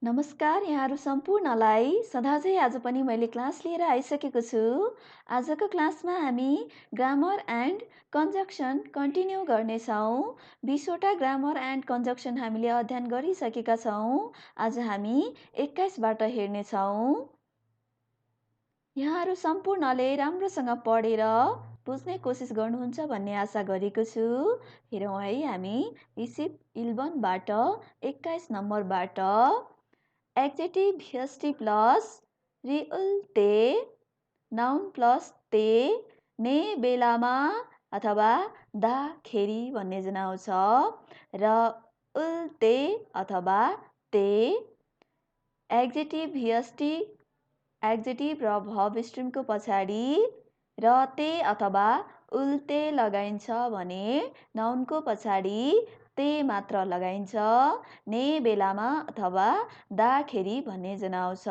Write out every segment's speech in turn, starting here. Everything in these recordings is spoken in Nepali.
नमस्कार यहाँहरू सम्पूर्णलाई सधैँझै आज पनि मैले क्लास लिएर आइसकेको छु। आजको क्लासमा हामी ग्रामर एन्ड कन्जक्सन कन्टिन्यू गर्नेछौँ। 20 वटा ग्रामर एन्ड कन्जक्सन हामीले अध्ययन गरिसकेका छौँ। आज हामी 21 बाट हेर्नेछौँ। यहाँहरू सम्पूर्णले राम्रोसँग पढेर बुझ्ने कोसिस गर्नुहुन्छ भन्ने आशा गरेको छु। हेरौँ है हामी रिसिप 11 बाट 21 नम्बरबाट एडजेक्टिभ VST प्लस रियल ते नाउन प्लस ते ने बेलामा अथवा दाखेरि भन्ने जनाउँछ र उल्टे अथवा ते एडजेक्टिभ VST एडजेक्टिभ र भर्ब स्ट्रिमको पछाडि र ते अथवा उल्टे लगाइन्छ भने नाउनको पछाडि ते मात्र लगाइन्छ। ने बेलामा अथवा दाखेरि भन्ने जनाउँछ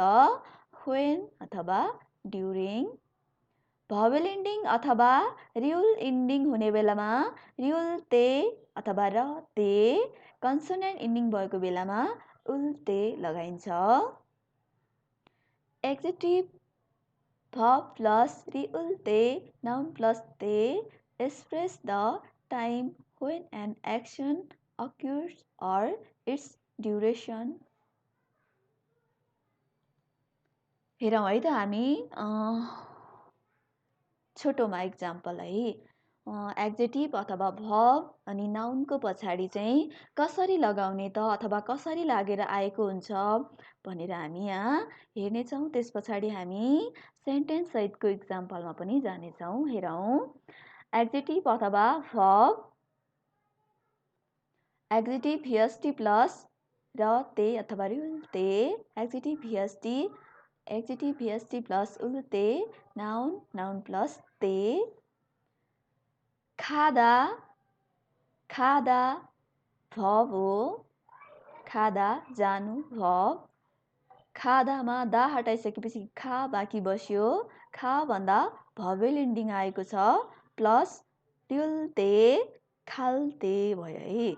when अथवा during। भवेल इन्डिङ अथवा रियल इन्डिङ हुने बेलामा रियल ते अथवा र ते, कन्सोनेन्ट इन्डिङ भएको बेलामा उल्टे लगाइन्छ। Adjective verb plus real te noun plus te express the time when an action occurs or its duration। हेरौँ है त हामी छोटोमा इक्जाम्पल है। एडजेक्टिभ अथवा भर्ब अनि नाउनको पछाडि चाहिँ कसरी लगाउने त अथवा कसरी लागेर आएको हुन्छ भनेर हामी यहाँ हेर्नेछौँ। त्यस पछाडि हामी सेन्टेन्स सहितको इक्जाम्पलमा पनि जानेछौँ। हेरौँ एडजेक्टिभ अथवा भर्ब एडजेक्टिभ VST प्लस र ते अथवा उल्टे एडजेक्टिभ VST प्लस उल्टे नाउन नाउन प्लस ते। खादा खादा भर्ब हो, खादा जानु भर्ब। खादामा दा हटाइसकेपछि खा बाँकी बस्यो। खा भन्दा भवेल इन्डिङ आएको छ प्लस टिल्ते खाल्ते भयो है।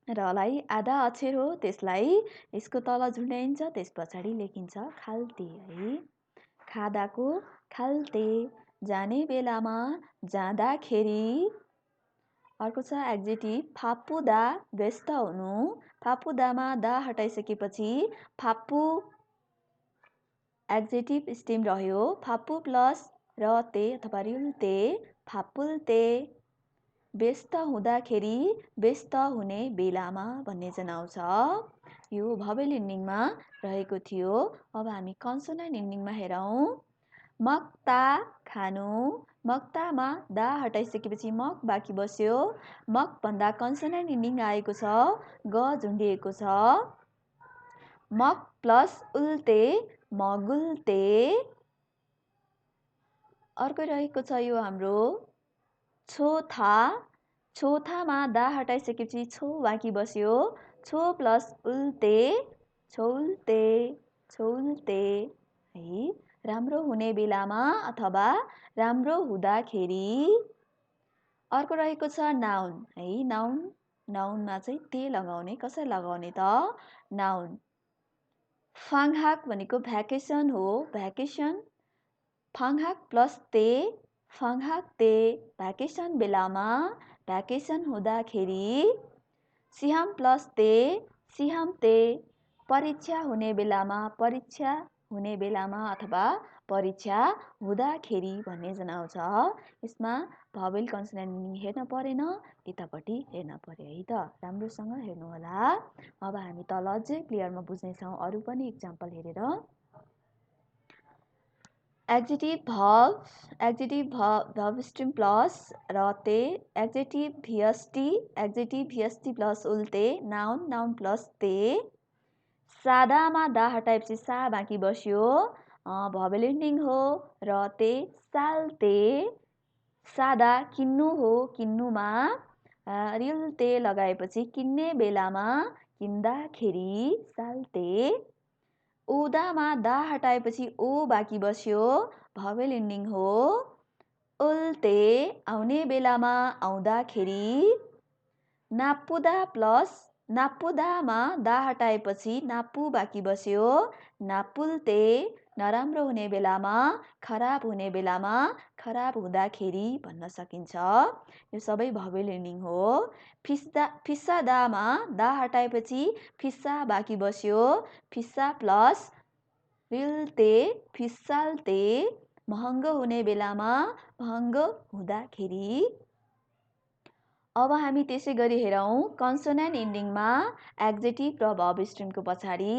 रलाई आधा अक्षर हो, त्यसलाई यसको तल झुन्ड्याइन्छ, त्यस पछाडि लेखिन्छ खाल्ते है। खादाको खाल्ते जाने बेलामा जाँदाखेरि। अर्को छ एडजेक्टिभ फापुदा व्यस्त हुनु। फापुदामा दा हटाइसकेपछि फापु एडजेक्टिभ स्टेम रह्यो। फापु प्लस र ते अथवा रिल्ते फापुल्ते। व्यस्त हुँदाखेरि व्यस्त हुने बेलामा भन्ने जनाउँछ। यो भवेल इन्डिङमा रहेको थियो। अब हामी कन्सोनेन्ट इन्डिङमा हेरौँ। मक्ता खानु। मक्तामा दा हटाइसकेपछि मक बाँकी बस्यो। मक भन्दा कन्सोनेन्ट इन्डिङ आएको छ, ग झुन्डिएको छ। मक प्लस उल्टे मगुल्ते। अर्को रहेको छ यो हाम्रो छोथा। छोथामा दा हटाइसकेपछि छो बाँकी बस्यो। छो प्लस उल्टे छौल्ते छौल्ते है। राम्रो हुने बेलामा अथवा राम्रो हुँदाखेरि। अर्को रहेको छ नाउन है। नाउन नाउनमा चाहिँ ते लगाउने। कसरी लगाउने त? नाउन फाङहाक भनेको भ्याकेसन हो, भ्याकेसन। फाङहाक प्लस ते फाङहाक ते भ्याकेसन बेलामा भ्याकेसन हुँदाखेरि। सिहाम प्लस ते सिहाम ते परीक्षा हुने बेलामा परीक्षा हुने बेलामा अथवा परीक्षा हुँदाखेरि भन्ने जनाउँछ। यसमा भवेल कन्सोनेन्ट इन्डिङ हेर्न परेन, यतापट्टि हेर्न पर्यो है त। राम्रोसँग हेर्नु होला। अब हामी तल अझै क्लियरमा बुझ्नेछौँ अरू पनि इक्जाम्पल हेरेर। एडजेक्टिभ भर्ब स्ट्रिम प्लस र ते एडजेक्टिभ VST प्लस उल्टे नाउन नाउन प्लस ते। सादामा दा हटाएपछि सा बाँकी बस्यो, भवेल इन्डिङ हो र ते साल्ते। सादा किन्नु हो, किन्नुमा रियल ते लगाएपछि किन्ने बेलामा किन्दाखेरि साल्ते। उदामा दा हटाएपछि ओ बाँकी बस्यो, भवेल इन्डिङ हो। उल्टे आउने बेलामा आउँदाखेरि। नापुदा प्लस नाप्पुदामा दा हटाएपछि नाप्पु बाँकी बस्यो। नाप्पुल्ते नराम्रो हुने बेलामा, खराब हुने बेलामा, खराब हुँदाखेरि भन्न सकिन्छ। यो सबै भवेल एन्डिङ हो। फिस्सादामा दा हटाएपछि फिस्सा बाँकी बस्यो। फिस्सा प्लस रिल्ते फिस्साल्ते महँगो हुने बेलामा, महँगो हुँदाखेरि। अब हामी त्यसै गरी हेरौँ कन्सोनेन्ट इन्डिङमा एड्जेक्टिभ र भर्ब स्ट्रिमको पछाडि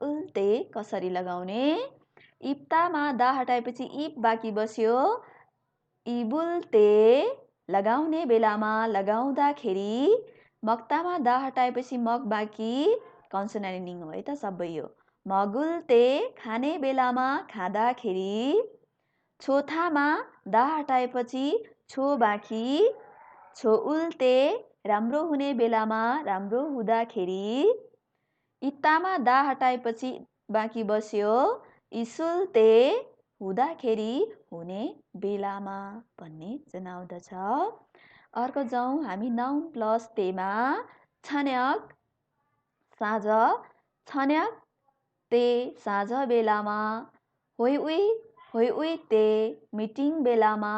उल्टे कसरी लगाउने। इप्तामा दा हटाएपछि इप बाँकी बस्यो। इबुल्ते लगाउने बेलामा, लगाउँदाखेरि। मक्तामा दा हटाएपछि मग बाँकी, कन्सोनेन्ट इन्डिङ हो है त सबै यो। मगुल्ते खाने बेलामा, खाँदाखेरि। छोथामा दा हटाएपछि छो बाँकी। छोउल्ते राम्रो हुने बेलामा, राम्रो हुँदाखेरि। इत्तामा दा हटाएपछि बाँकी बस्यो। इसुल्ते हुँदाखेरि, हुने बेलामा भन्ने जनाउँदछ। अर्को जाउँ हामी नाउन प्लस तेमा। छन्याक साँझ, छन्याक ते साँझ बेलामा। होइ ते मिटिङ बेलामा।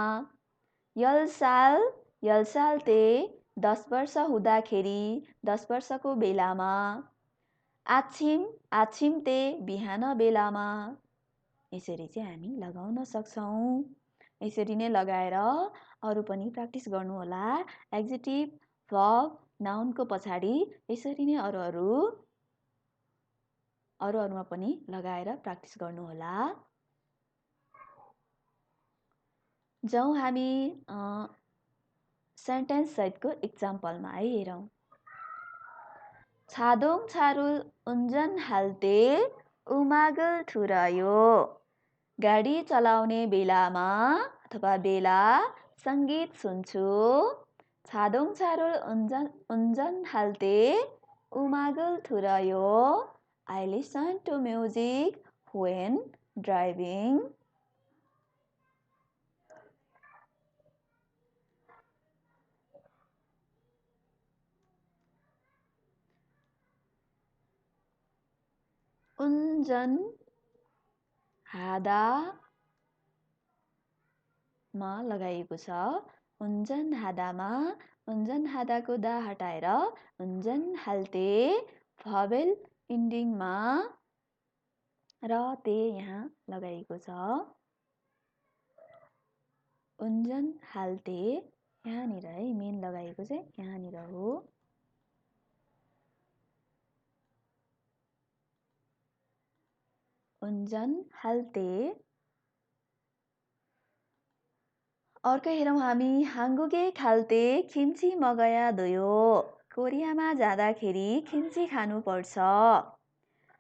यलसाल यलसालते 10 वर्ष हुँदाखेरि, 10 वर्षको बेलामा। आछिमते बिहान बेलामा। यसरी चाहिँ हामी लगाउन सक्छौँ। यसरी नै लगाएर अरू पनि प्र्याक्टिस गर्नुहोला। एड्जेक्टिभ, भर्ब, नाउनको पछाडि यसरी नै अरूमा पनि लगाएर प्र्याक्टिस गर्नुहोला। जाउँ हामी सेन्टेन्स सहितको इक्जाम्पलमा हेरौँ। छादोङ छारुल उन्जन हाल्ते उमागल ठुरायो। गाडी चलाउने बेलामा अथवा बेला सङ्गीत सुन्छु। छादोङ छारुल उन्जन हाल्ते उमागल ठुरायो। I listen to music when driving. उन्जन हादामा लगाइएको छ। उन्जन हादामा, उन्जन हादाको दा हटाएर उन्जन हाल्ते। भवेल इन्डिङमा र ते यहाँ लगाइएको छ। उन्जन हाल्ते यहाँनिर है मेन लगाइएको चाहिँ यहाँनिर हो। उन्जन हाल्ते। अर्को हेरौँ हामी हाङ्गुगे खाल्ते खिम्ची मगया दोयो। कोरियामा जाँदाखेरि खिम्ची खानुपर्छ।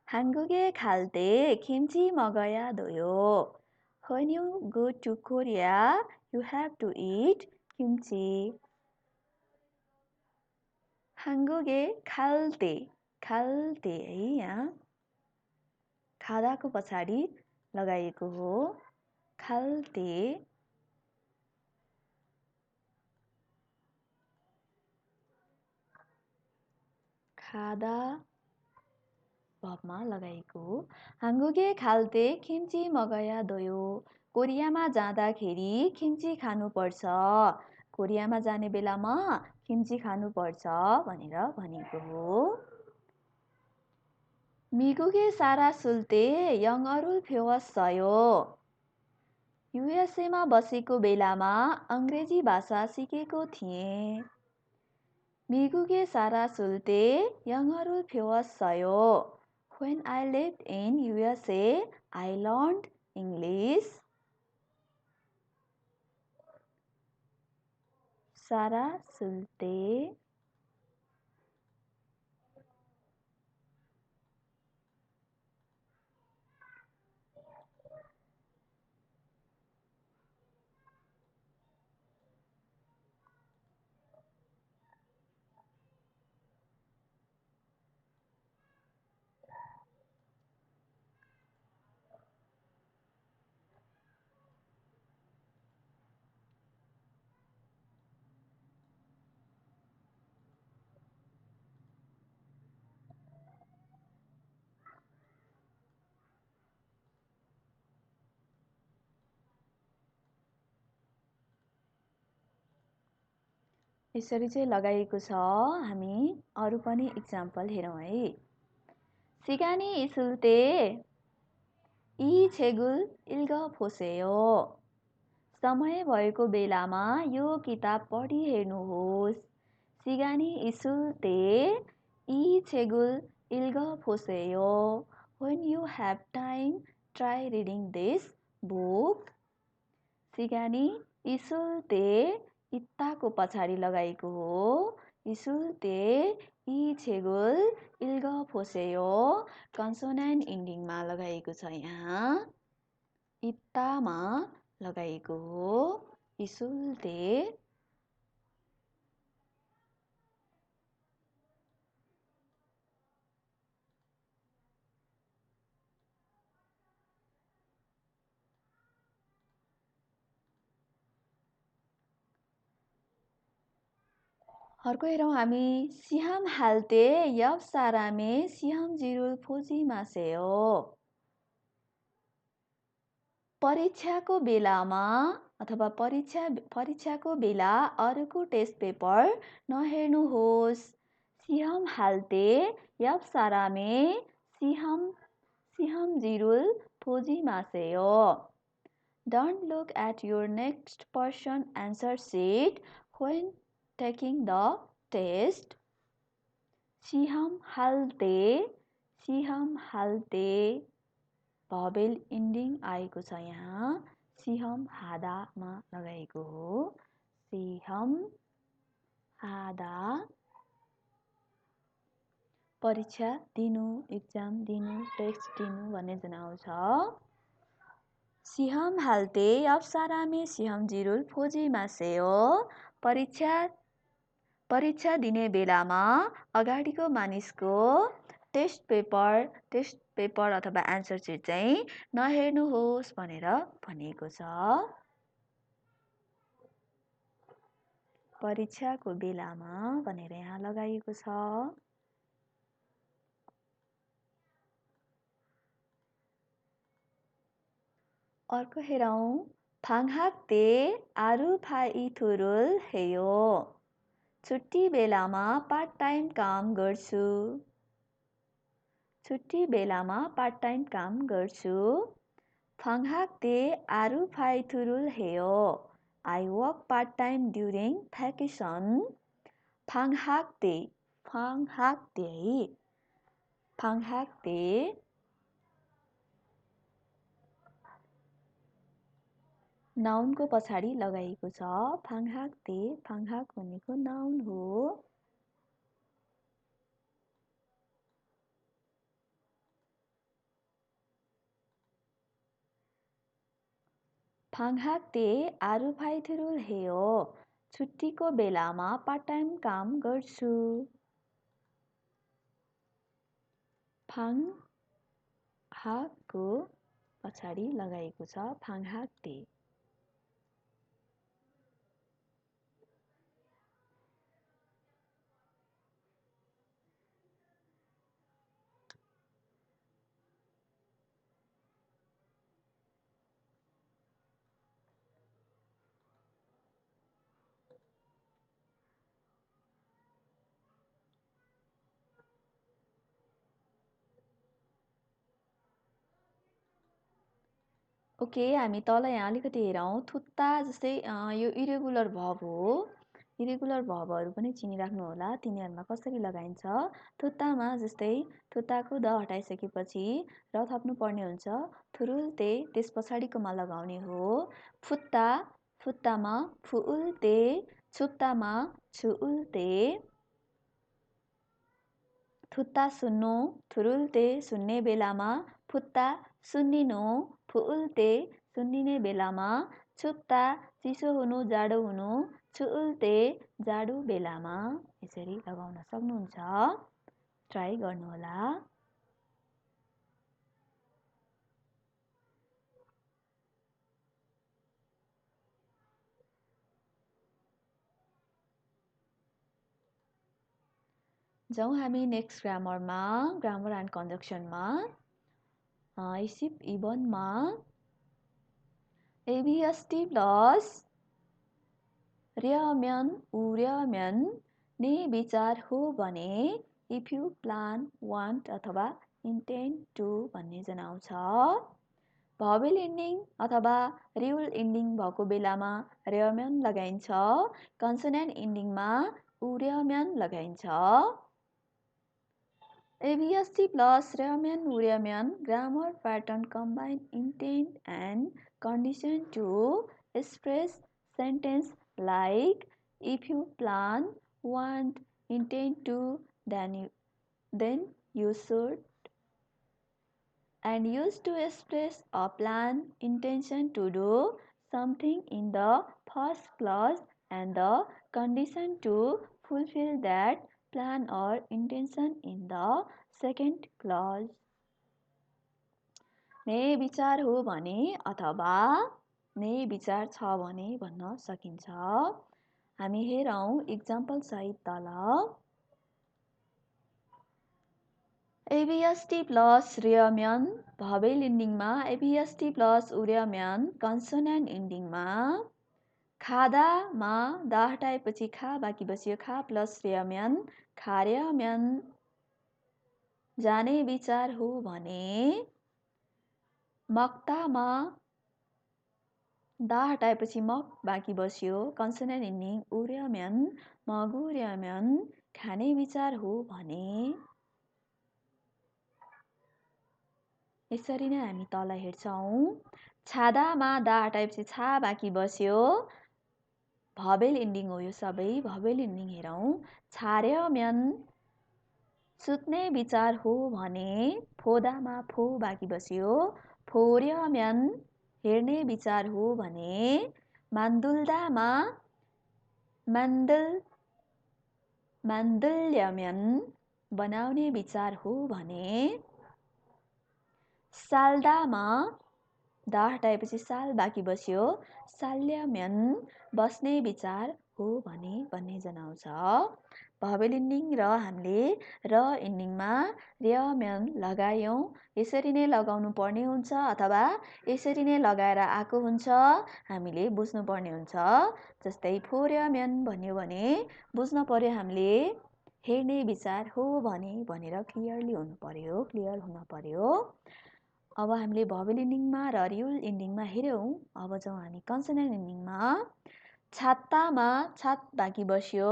हाङ्गुगे खाल्ते खिम्ची मगया दोयो। When you go to Korea, you have to eat kimchi. हाङ्गुगे खाल्ते, खाल्ते है यहाँ खादाको पछाडि लगाइएको हो। खाल्ते। खादा भर्बमा लगाइएको हो। हाङ्गुगे खाल्ते खिम्ची मगया दोयो। कोरियामा जाँदाखेरि खिम्ची खानुपर्छ। कोरियामा जाने बेलामा खिम्ची खानुपर्छ भनेर भनेको हो। मिगुगे सारा सुल्ते यङअरुल फेवसयो। युएसएमा बसेको बेलामा अङ्ग्रेजी भाषा सिकेको थिएँ। मिगुगे सारा सुल्ते यङअरुल फेवसयो। When I lived in USA, I learned English. सारा सुल्ते यसरी चाहिँ लगाइएको छ। हामी अरू पनि इक्जाम्पल हेरौँ है। सिगानी इसुल्ते इ छेगुल इल्ग फोसेयो। समय भएको बेलामा यो किताब पढी हेर्नुहोस्। सिगानी इसुल्ते इ छेगुल इल्ग फोसेयो। When you have time, try reading this book. सिगानी इसुल्ते इत्ताको पछाडि लगाएको हो। इसुल्ते इ छेगुल इल्ग फोसेयो कन्सोनेन्ट इन्डिङमा लगाएको छ। यहाँ इत्तामा लगाएको हो। इसुल्ते अर्को हेरौँ हामी। सिहम हाल्ते यब सारामे सिहम जिरुल फोजी मासेयो। परीक्षाको बेलामा अथवा परीक्षाको बेला अरूको टेस्ट पेपर नहेर्नुहोस्। सिहम हाल्ते यब सारामे सिहम जिरुल फोजी मासेयो। Don't look at your next person answer sheet when taking the test. सिहम हाल्ते भवेल इन्डिङ आएको छ। यहाँ सिहम हादामा लगाएको हो। सिहम हादा परीक्षा दिनु, एक्जाम दिनु, टेस्ट दिनु भन्ने जनाउँछ। सिहम हाल्ते अब सारामे सिहम जिरुल फोजी मासेयो। परीक्षा दिने बेलामा अगाडिको मानिसको टेस्ट पेपर अथवा एन्सर सिट चाहिँ नहेर्नुहोस् भनेर भनिएको छ। परीक्षाको बेलामा भनेर यहाँ लगाइएको छ। अर्को हेरौँ। फाङहाक्ते आरु फाइ थुरुल हेयो। छुट्टी बेलामा पार्ट टाइम काम गर्छु। छुट्टी बेलामा पार्ट टाइम काम गर्छु। फाङहाक्ते आरु फाइ थुरुल हेयो। I work part time during vacation. फाङहाक्ते नाउनको पछाडि लगाइएको छ। फाङहाक्ते फाङहाक भनेको नाउन हो। फाङहाक्ते आरु फाइथुरुल हेयो। छुट्टीको बेलामा पार्ट टाइम काम गर्छु। फाङहाकको पछाडि लगाएको छ फाङहाक्ते। ओके, हामी तल यहाँ अलिकति हेरौँ। थुत्ता जस्तै यो इरेगुलर भर्ब हो। इरेगुलर भर्बहरू पनि चिनिराख्नु होला, तिनीहरूमा कसरी लगाइन्छ। थुत्तामा जस्तै थुत्ताको द हटाइसकेपछि र थप्नु पर्ने हुन्छ। थुरुल्ते त्यस पछाडिकोमा लगाउने हो। फुत्ता फुत्तामा फुउल्ते, छुत्तामा छुउल्ते। थुत्ता सुन्नु थुरुल्ते सुन्ने बेलामा, फुत्ता सुन्निनु फुउल्ते सुन्निने बेलामा, छुत्ता चिसो हुनु जाडो हुनु, छुउल्ते जाडो बेलामा। यसरी लगाउन सक्नुहुन्छ। ट्राई गर्नुहोला। जाउँ हामी नेक्स्ट ग्रामरमा, ग्रामर एन्ड कन्जक्सनमा। इसिप इबनमा एबिएसटी प्लस र्यम्यन उर्यम्यन ने विचार हो भने इफ यु प्लान वान्ट अथवा इन्टेन्ड टु भन्ने जनाउँछ। भवेल इन्डिङ अथवा रिउल इन्डिङ भएको बेलामा र्यम्यन लगाइन्छ। कन्सोनेन्ट इन्डिङमा उर्यम्यन लगाइन्छ। ABST plus र्यम्यन उर्यम्यन grammar pattern combine intent and condition to express sentence like if you plan, want, intend to, then you should, and used to express a plan, intention to do something in the first clause and the condition to fulfill that plan or intention in the second clause. ने विचार हो भने अथवा ने विचार छ भने भन्न सकिन्छ। हामी हेरौं इक्जाम्पल सहित तल। ABST प्लस र्यम्यन भवेल इन्डिङमा ABST प्लस उर्यम्यन कन्सोनेन्ट इन्डिङमा खादामा दा हटाएपछि खा बाँकी बस्यो खा प्लस र्यम्यन खार्यम्यन जाने विचार हो भने मक्तामा दा हटाएपछि मक बाँकी बस्यो कन्सोनेन्ट इन्डिङ उर्यम्यन मगुर्यम्यन खाने विचार हो भने यसरी नै हामी तल हेर्छौं। छादामा दा हटाएपछि छा बाँकी बस्यो भवेल इन्डिङ हो यो सबै भवेल इन्डिङ हेरौं। छार्यम्यन सुत्ने विचार हो भने फोदामा फो बाँकी बस्यो फोर्यम्यन हेर्ने विचार हो भने मान्दुल्दामा मान्दुल्यम्यन बनाउने विचार हो भने साल्दामा दा हटाएपछि साल बाँकी बस्यो साल्यम्यन बस्ने विचार हो भने भन्ने जनाउँछ। भवेल इन्डिङ र हामीले र इन्डिङमा र्यम्यन लगायौं यसरी नै लगाउनु पर्ने हुन्छ अथवा यसरी नै लगाएर आएको हुन्छ हामीले बुझ्नु पर्ने हुन्छ। जस्तै फोर्यम्यन भन्यो भने बुझ्न पर्यो हामीले हेर्ने विचार हो भने भनेर क्लियरली हुनु पर्यो क्लियर हुन पर्यो। अब हामीले भवेल इन्डिङमा र रिउल इन्डिङमा हेर्यौं। अब जाउँ हामी कन्सोनेन्ट इन्डिङमा। छात्तामा छात बाँकी बस्यो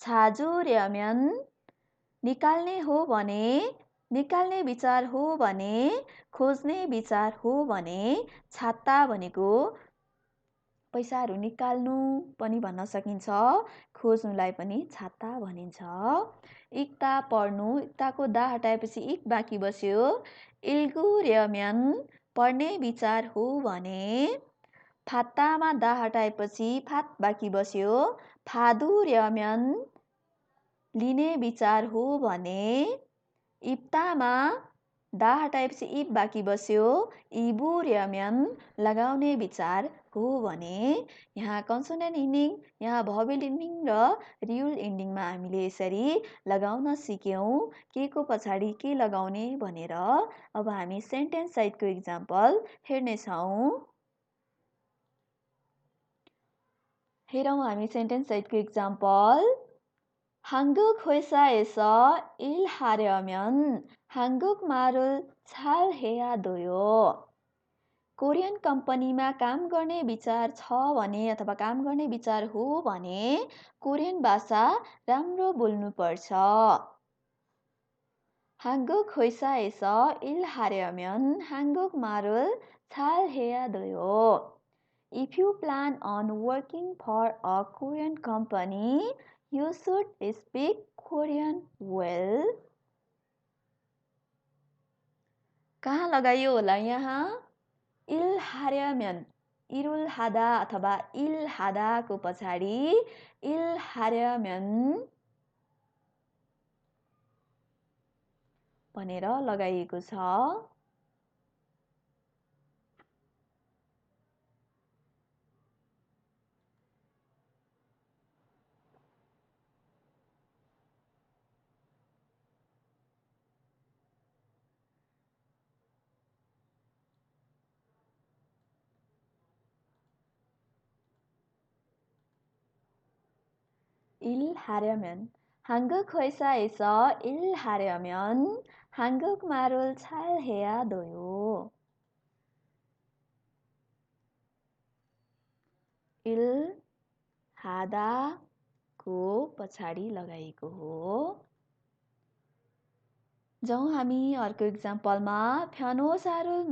छाजुर्यम्यन निकाल्ने हो भने निकाल्ने विचार हो भने खोज्ने विचार हो भने छात्ता भनेको पैसाहरू निकाल्नु पनि भन्न सकिन्छ खोज्नुलाई पनि छात्ता भनिन्छ। इक्ता पढ्नु इक्ताको दा हटाएपछि इक बाँकी बस्यो इल्गुर्यम्यन पढ्ने विचार हो भने फात्तामा दा हटाएपछि फात बाँकी बस्यो फादुर्यम्यन लिने विचार हो भने इप्तामा दा हटाएपछि इप बाँकी बस्यो इबुर्यम्यन लगाउने विचार हो भने यहाँ कन्सोनेन्ट इन्डिङ यहाँ भवेल इन्डिङ र रिउल इन्डिङमा हामीले यसरी लगाउन सिक्यौं के को पछाडि के लगाउने भनेर। अब हामी सेन्टेन्स सहितको इक्जाम्पल हेर्नेछौं। हेरौं हामी सेन्टेन्स सहितको इक्जाम्पल। 한국 회사에서 일하려면 한국말을 잘해야 돼요. कोरियन कम्पनीमा काम गर्ने विचार छ भने अथवा काम गर्ने विचार हो भने कोरियन भाषा राम्रो बोल्नुपर्छ। 한국 회사에서 일하려면 한국말을 잘해야 돼요. If you plan on working for a Korean company, you should speak Korean well. कहाँ लगाइयो होला यहाँ इल्हार्यम्यन इरुल हादा अथवा इल हादाको पछाडि इल्हार्यम्यन भनेर लगाइएको छ। 일하려면 한국 회사에서 일하려면 한국말을 잘해야 돼요. 일하다को पछाडि लगाएको हो. जाउँ हामी अर्को इक्जाम्पलमा. 변호사를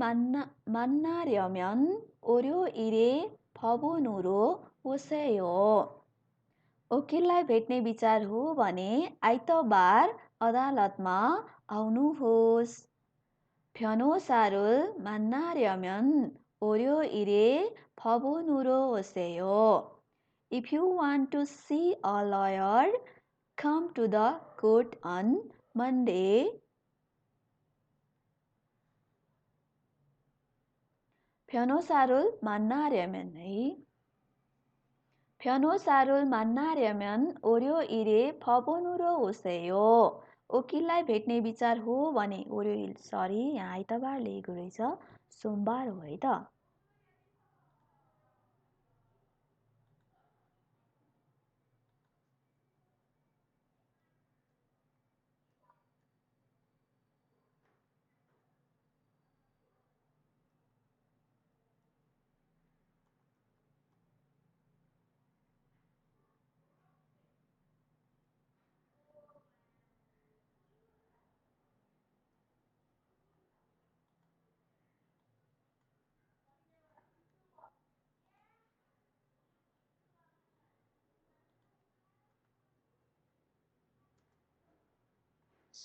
만나려면 월요일에 법원으로 오세요. वकिललाई भेट्ने विचार हो भने आइतबार अदालतमा आउनुहोस्. 변호사를 만나려면 월요일에 법원으로 오세요. If you want to see a lawyer, come to the court on Monday. 변호사를 만나려면 변호사를 만나려면 월요일에 법원으로 오세요. वकिललाई भेट्ने विचार हो भने 월요일 यहाँ आइतबार लेखेको रहेछ, सोमबार हो है त.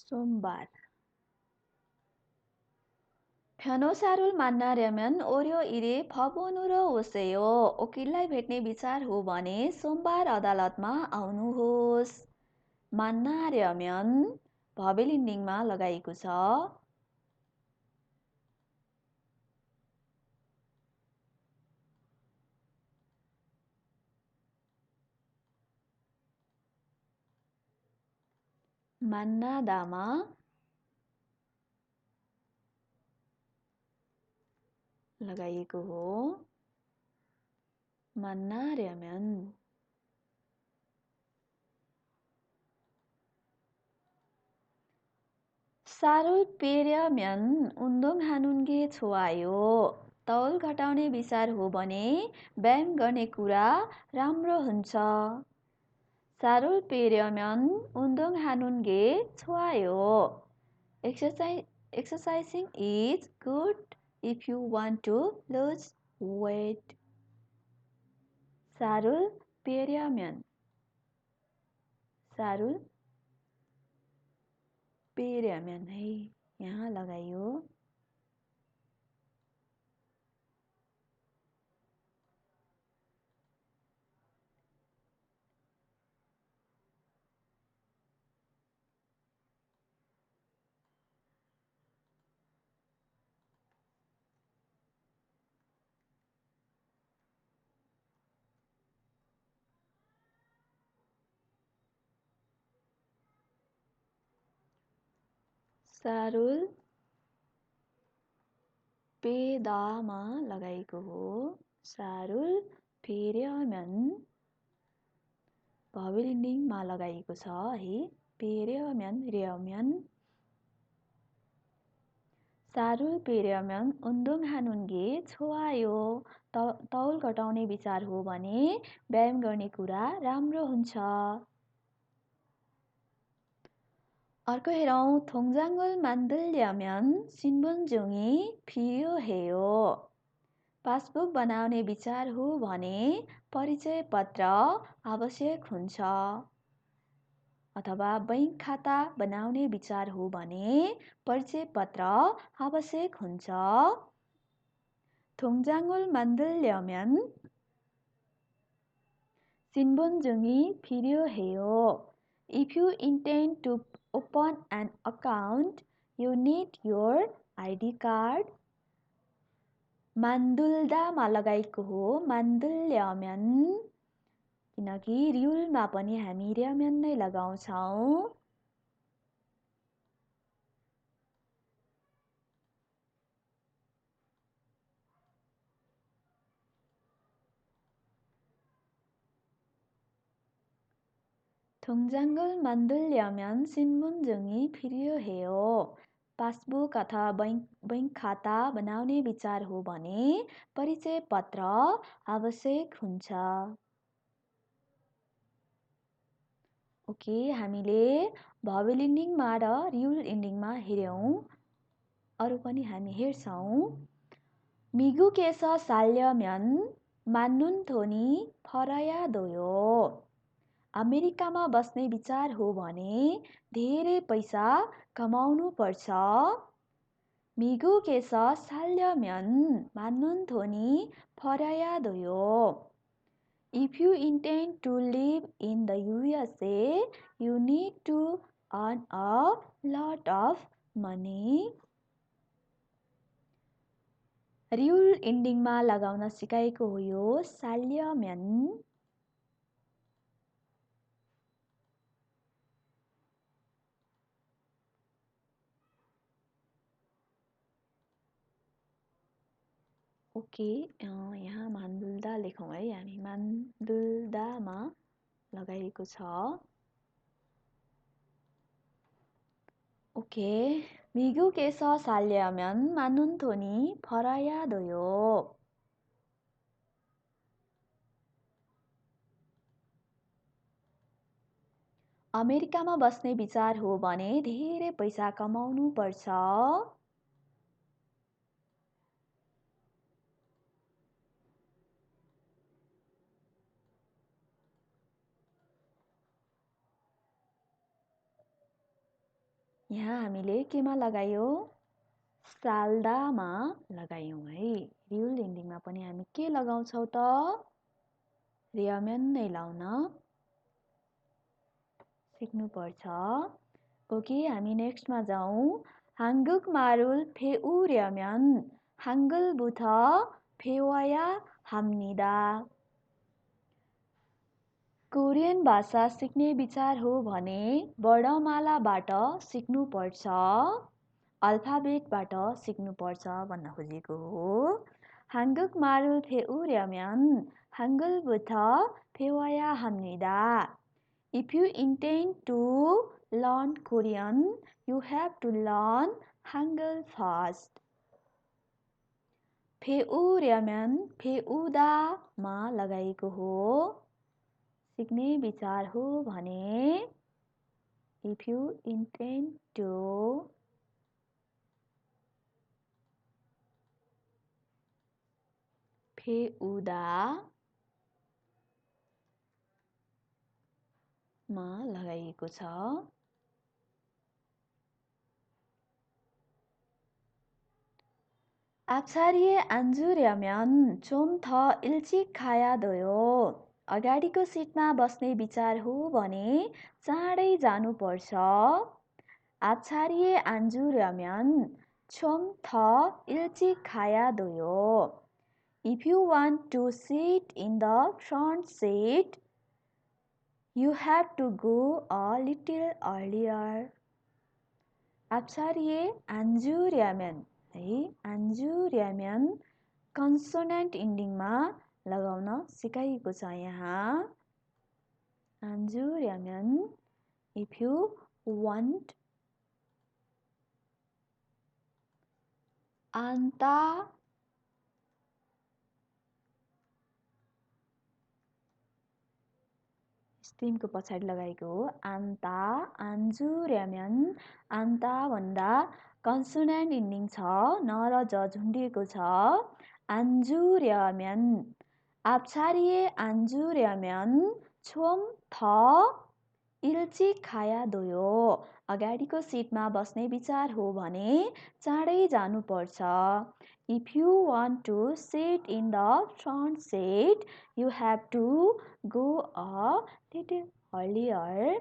सोमबार. 변호사를 만나려면 월요일에 법원으로 오세요. वकिललाई भेट्ने विचार हो भने सोमबार अदालतमा आउनुहोस्. 만나려면 भवेल इन्डिङमा लगाइएको छ. 만나다मा लगाइएको हो. 만나려면 살을 빼려면 운동하는 게 좋아요. तौल घटाउने विचार हो भने व्यायाम गर्ने कुरा राम्रो हुन्छ. 살을 빼려면 운동하는 게 좋아요. Exercising is good if you want to lose weight. 살을 빼려면 살을 빼려면 यहाँ लगाइयो. 살을 빼다मा लगाइएको हो. 살을 빼려면 भवेल इन्डिङमा लगाइएको छ है. 빼려면 살을 빼려면 운동하는 게 좋아요. तौल घटाउने विचार हो भने व्यायाम गर्ने कुरा राम्रो हुन्छ. अर्को हेरौँ. 통장을 만들려면 신분증이 필요해요. पासबुक बनाउने विचार हो भने परिचय पत्र आवश्यक हुन्छ. अथवा बैंक खाता बनाउने विचार हो भने परिचय पत्र आवश्यक हुन्छ. 통장을 만들려면 신분증이 필요해요. If you intend to open an account, you need your ID card. 만들다मा लगाइएको हो. 만들려면 किनकि रियुलमा पनि हामी ल्यामेन नै लगाउँछौँ. 통장을 만들려면 신분증이 필요해요. पासबुक अथवा बैंक खाता बनाउने विचार हो भने परिचय पत्र आवश्यक हुन्छ। ओके, हामीले भवेल इन्डिङमा र रियल इन्डिङमा हेर्यौं। अरु पनि हामी हेर्छौं। 미국에서 살려면 많은 돈이 벌어야 돼요. अमेरिकामा बस्ने विचार हो भने धेरै पैसा कमाउनु पर्छ। 미국에서 살려면 많은 돈이 벌어야 돼요. If you intend to live in the USA, you need to earn a lot of money. रियल इन्डिङमा लगाउन सिकाएको हो यो 살려면। ओके, यहाँ मान्दुल्दा लेखौँ है हामी। मान्दुल्दामा लगाएको छ। ओके, 미국에서 살려면 많은 돈이 벌어야 돼요. अमेरिकामा बस्ने विचार हो भने धेरै पैसा कमाउनु पर्छ। यहाँ हामीले केमा लगायो? साल्दामा लगायौं है। रियल इन्डिङमा पनि हामी के लगाउँछौं त? ल्यामेन नै लाउन सिक्नुपर्छ। ओके, हामी नेक्स्टमा जाउँ। 한국 말을 배우려면 한글부터 배워야 합니다. कोरियन भाषा सिक्ने विचार हो भने वर्णमालाबाट सिक्नुपर्छ। अल्फाबेटबाट सिक्नुपर्छ भन्न खोजेको हो। 한국 말을 배우려면 한글부터 배워야 합니다. If you intend to learn Korean, you have to learn Hangul first. 배우려면 배우다मा लगाएको हो। सिक्ने विचार हो भने if you intend to 배우다 मा लगाइएको छ। 앞차리에 앉으려면 좀 더 일찍 가야 돼요. अगाडिको सिटमा बस्ने विचार हो भने चाँडै जानुपर्छ। 앞차리에 앉으려면 좀 더 일찍 가야 돼요. If you want to sit in the front seat, you have to go a little earlier. 앞차리에 앉으려면 है, 앉으려면 कन्सोनेन्ट इन्डिङमा लगाउन सिकाइएको छ यहाँ। 앉으려면 if you want, 앉다 स्टिमको पछाडि लगाएको हो। 앉다, 앉으려면 앉다 भन्दा कन्सोनेन्ट इन्डिङ छ, न र ज झुन्डिएको छ। 앉으려면 앞차리에 앉으려면 좀 더 일찍 가야 돼요. अगाडिको सिटमा बस्ने विचार हो भने चाँडै जानुपर्छ। If you want to sit in the front seat, you have to go a little earlier.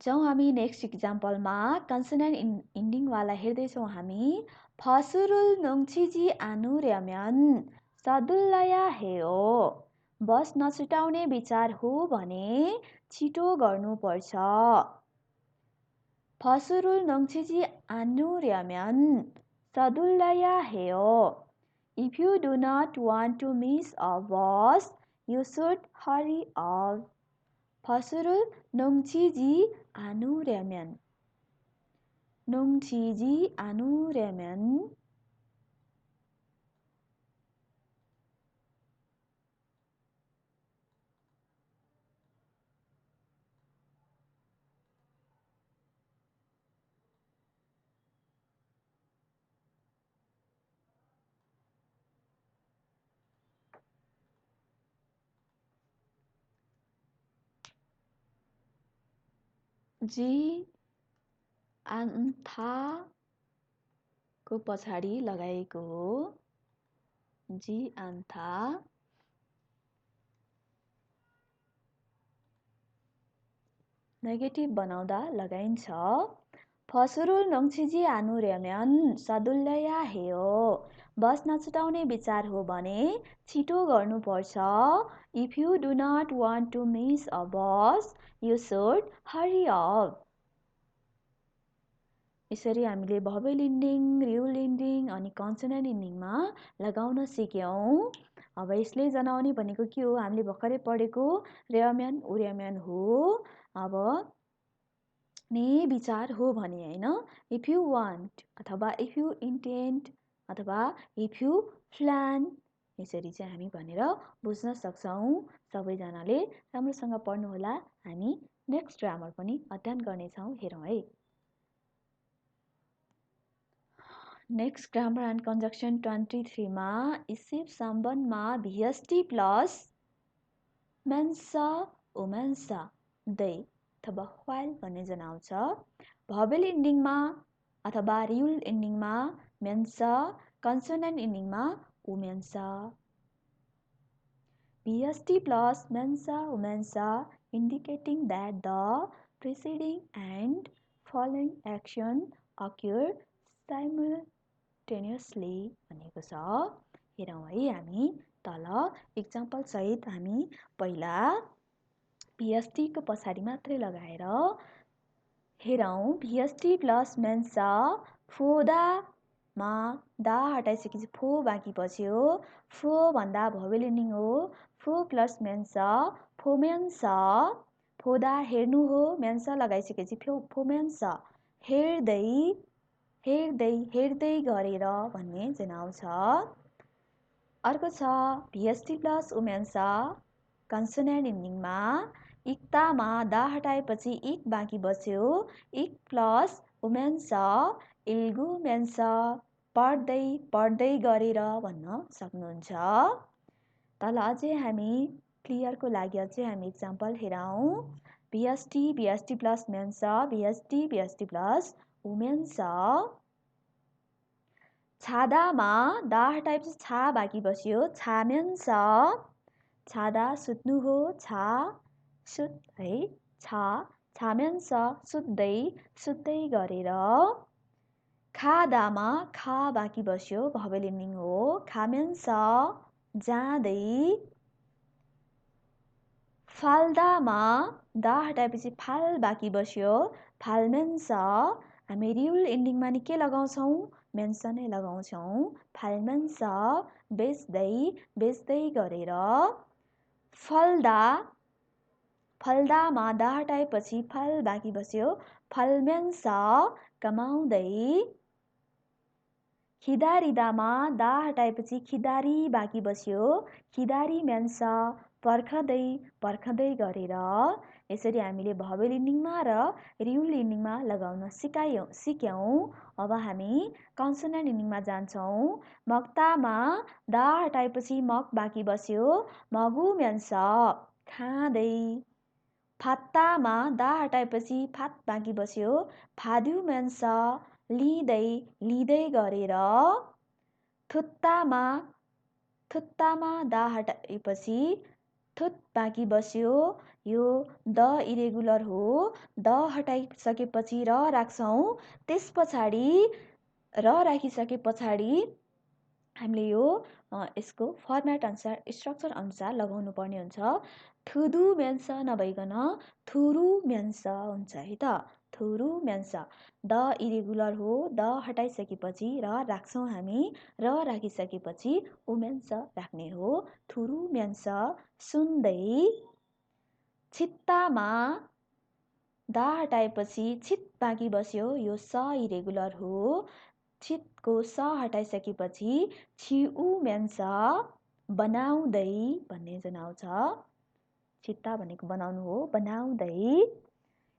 जाउँ हामी नेक्स्ट इक्जाम्पलमा कन्सोनेन्ट इन्डिङवाला हेर्दैछौँ हामी। फसुरुल 농치지 않으려면 서둘러야 해요. बस नछुटाउने विचार हो भने छिटो गर्नुपर्छ। फसुरुल 농치지 않으려면 서둘러야 해요. If you do not want to miss a bus, You should hurry up. 버스를 넘치지 않으려면 넘치지 않으려면 지 않다को पछाडि लगाएको हो जी 않다 नेगेटिभ बनाउँदा लगाइन्छ फसरुल 넘치지 않으려면 서둘러야 해요. बस नछुटाउने विचार हो भने छिटो गर्नुपर्छ. If you do not want to miss a bus, you should hurry up. यसरी हामीले भवेल इन्डिङ, रियल इन्डिङ अनि कन्सोनेन्ट इन्डिङमा लगाउन सिक्यौं. अब यसले जनाउने भनेको के हो? हामीले भर्खरै पढेको र्याम्यान उर्याम्यान हो. अब ने विचार हो भने हैन, इफ यु वान्ट अथवा इफ यु इन्टेन्ट अथवा इफ यु प्लान, यसरी चाहिँ हामी भनेर बुझ्न सक्छौं. सबैजनाले राम्रोसँग पढ्नु होला. हामी नेक्स्ट ग्रामर पनि अध्ययन गर्नेछौं. हेरौं है. नेक्स्ट ग्रामर एन्ड कन्जक्सन 23 मा इसिफ सम्बन्धमा VST प्लस मेन्सा उमेन्सा दे अथवा व्हाइल भन्ने जनाउँछ. भवेल इन्डिङमा अथवा रियल इन्डिङमा मेन्सा, कन्सोनेन्ट इन्डिङमा उमेन्सा. VST plus mensa umensa indicating that the preceding and following action occur simultaneously भनेको छ. हेरौँ है. हामी तल एक्जाम्पल सहित हामी पहिला VST को पछाडि मात्रै लगाएर हेरौँ. VST plus mensa फोदा मा दा हटाइसकेपछि फो बाँकी बच्यो. फो भन्दा भवेल इन्डिङ हो. फो प्लस मेन्सा फोमेन्सा. फोदा हेर्नु हो. मेन्सा लगाइसकेपछि फोमेन्सा हेर्दै हेर्दै हेर्दै गरेर भन्ने जनाउँछ. अर्को छ VST प्लस उमेन्सा कन्सोनेन्ट इन्डिङमा इक्तामा दा हटाएपछि इक बाँकी बच्यो. इक प्लस उमेन्सा इल्गु मेन्सा पढ्दै पढ्दै गरेर भन्न सक्नुहुन्छ. तल अझै हामी क्लियरको लागि अझै हामी एक्जाम्पल हेरौँ. VST प्लस मेन्सा VST प्लस उमेन्सा. छादामा दा हटाएपछि छा बाँकी बस्यो. छामेन्सा छादा सुत्नु हो. छा सुत है. छा छामेन्सा सुत्दै सुत्दै गरेर. खादामा खा बाँकी बस्यो. भवेल इन्डिङ हो. खामेन्सा जाँदै. फाल्दामा दा हटाएपछि फाल बाँकी बस्यो. फाल्मेन्सा. हामी रियल इन्डिङमा नि के लगाउँछौँ? मेन्सा नै लगाउँछौँ. फाल्मेन्सा बेच्दै बेच्दै गरेर. फल्दा फल्दामा दा हटाएपछि फल बाँकी बस्यो. फल्मेन्सा कमाउँदै. खिदारिदामा दा हटाएपछि खिदारी बाँकी बस्यो. खिदारी मेन्सा पर्खदै पर्खदै गरेर. यसरी हामीले भवेल इन्डिङमा र रियल इन्डिङमा लगाउन सिक्यौं. अब हामी कन्सोनेन्ट इन्डिङमा जान्छौं. मक्तामा दा हटाएपछि मक बाँकी बस्यो. मगु मेन्सा खाँदै. फात्तामा दा हटाएपछि फात बाँकी बस्यो. फाद्यु मेन्सा लिँदै लिँदै गरेर. थुत्तामा दा हटाएपछि थुत बाँकी बस्यो. यो द इरेगुलर हो. द हटाइसकेपछि र राख्छौँ. त्यस पछाडि र राखिसके पछाडि हामीले यो यसको फर्मेट अनुसार स्ट्रक्चर अनुसार लगाउनु पर्ने हुन्छ. थुदुमेन्स नभइकन थुरुमेन्स हुन्छ है त। थुरुमेन्स द इरेगुलर हो, द हटाइसकेपछि र राख्छौँ हामी, र राखिसकेपछि उमेन्स राख्ने हो। थुरुमेन्स सुन्दै छित्तामा दा हटाएपछि छित बाँकी बस्यो, यो स इरेगुलर हो। छितको स हटाइसकेपछि छिउमेन्स बनाउँदै भन्ने जनाउँछ। छित्ता भनेको बनाउनु हो, बनाउँदै।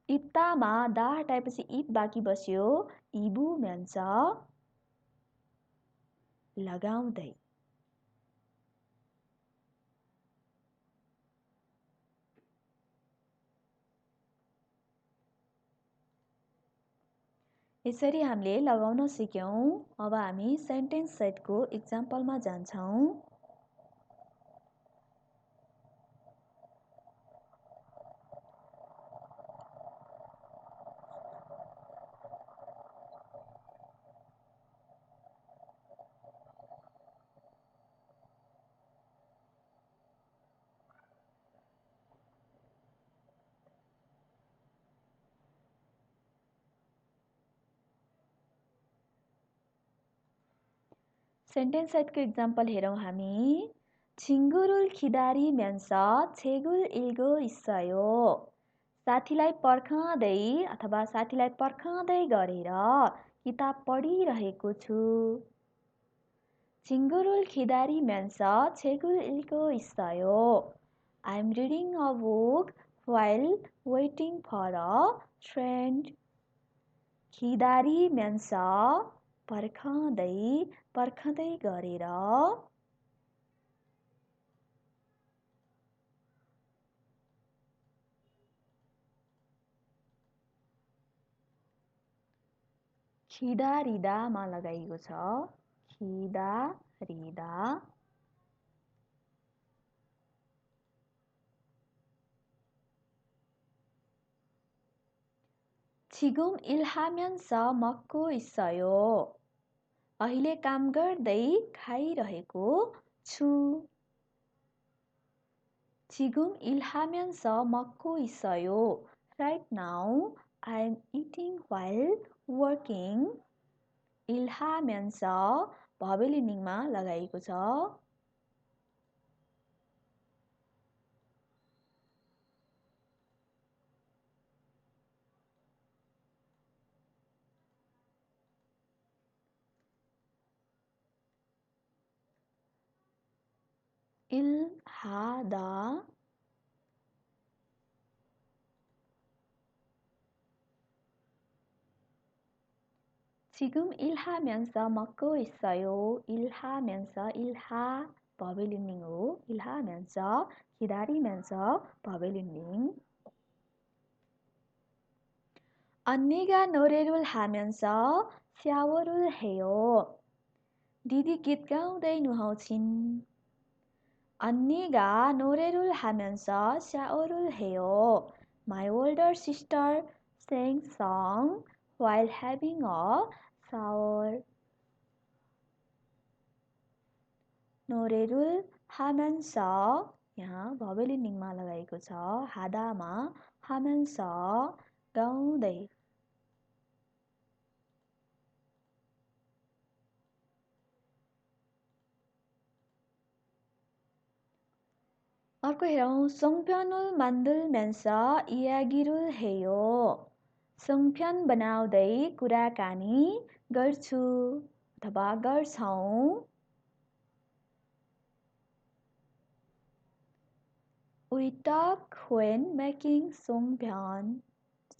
इप्तामा दा हटाएपछि इप बाँकी बस्यो, इबुमेन्स लगाउँदै। यसरी हामीले लगाउन सिक्यौँ। अब हामी सेन्टेन्स सेटको इक्जाम्पलमा जान्छौँ। सेन्टेन्स सेटको इक्जाम्पल हेरौँ हामी। छिङ्गुरुल खिदारी म्यान्स छेगुल इल्गो इस्सयो। साथीलाई पर्खँदै अथवा साथीलाई पर्खँदै गरेर किताब पढिरहेको छु। छिङ्गुरुल खिदारी man's छेगुल इल्गो इस्सयो। I am reading a book while waiting for a friend. खिदारी म्यान्स पर्खँदै पर्खँदै गरेर। खिदा रिदामा लगाइएको छ। खिदा रिदा। 지금 일하면서 먹고 있어요. अहिले काम गर्दै खाइरहेको छु। 지금 일하면서 먹고 있어요. Right now, I'm eating while working. 일하면서 भवेलिनिङमा लगाइएको छ। 일하다 지금 일하면서 먹고 있어요. 일하면서 일하 버벨리닝으로 일하면서 기다리면서 버벨리닝. 언니가 노래를 하면서 샤워를 해요. दिदी गीत गाउँदै नुहाउँछिन्। 언니가 노래를 하면서 샤워를 해요. My older sister sang song while having a shower. 노래를 하면서 यहाँ भवेलिनिङमा लगाएको छ। हादामा 하면서 गाउँदै। अर्को हेरौँ। 송편을 만들면서 이야기를 해요. 송편 बनाउँदै कुराकानी गर्छु अथवा गर्छौँ। We talk when making 송편.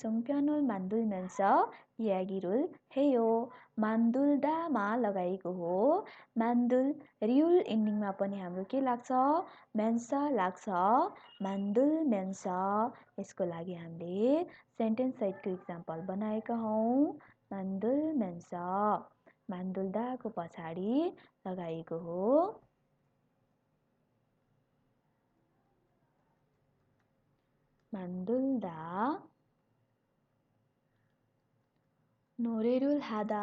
송편을 만들면서 이야기를 해요. 만들다मा लगाएको हो। 만들 रिउल इन्डिङमा पनि हाम्रो के लाग्छ? मेन्स लाग्छ। 만들면서 यसको लागि हामीले सेन्टेन्स सेटको इक्जाम्पल बनाएका हौँ। 만들면서 만들다को पछाडि लगाएको हो। 만들다 노래를 하다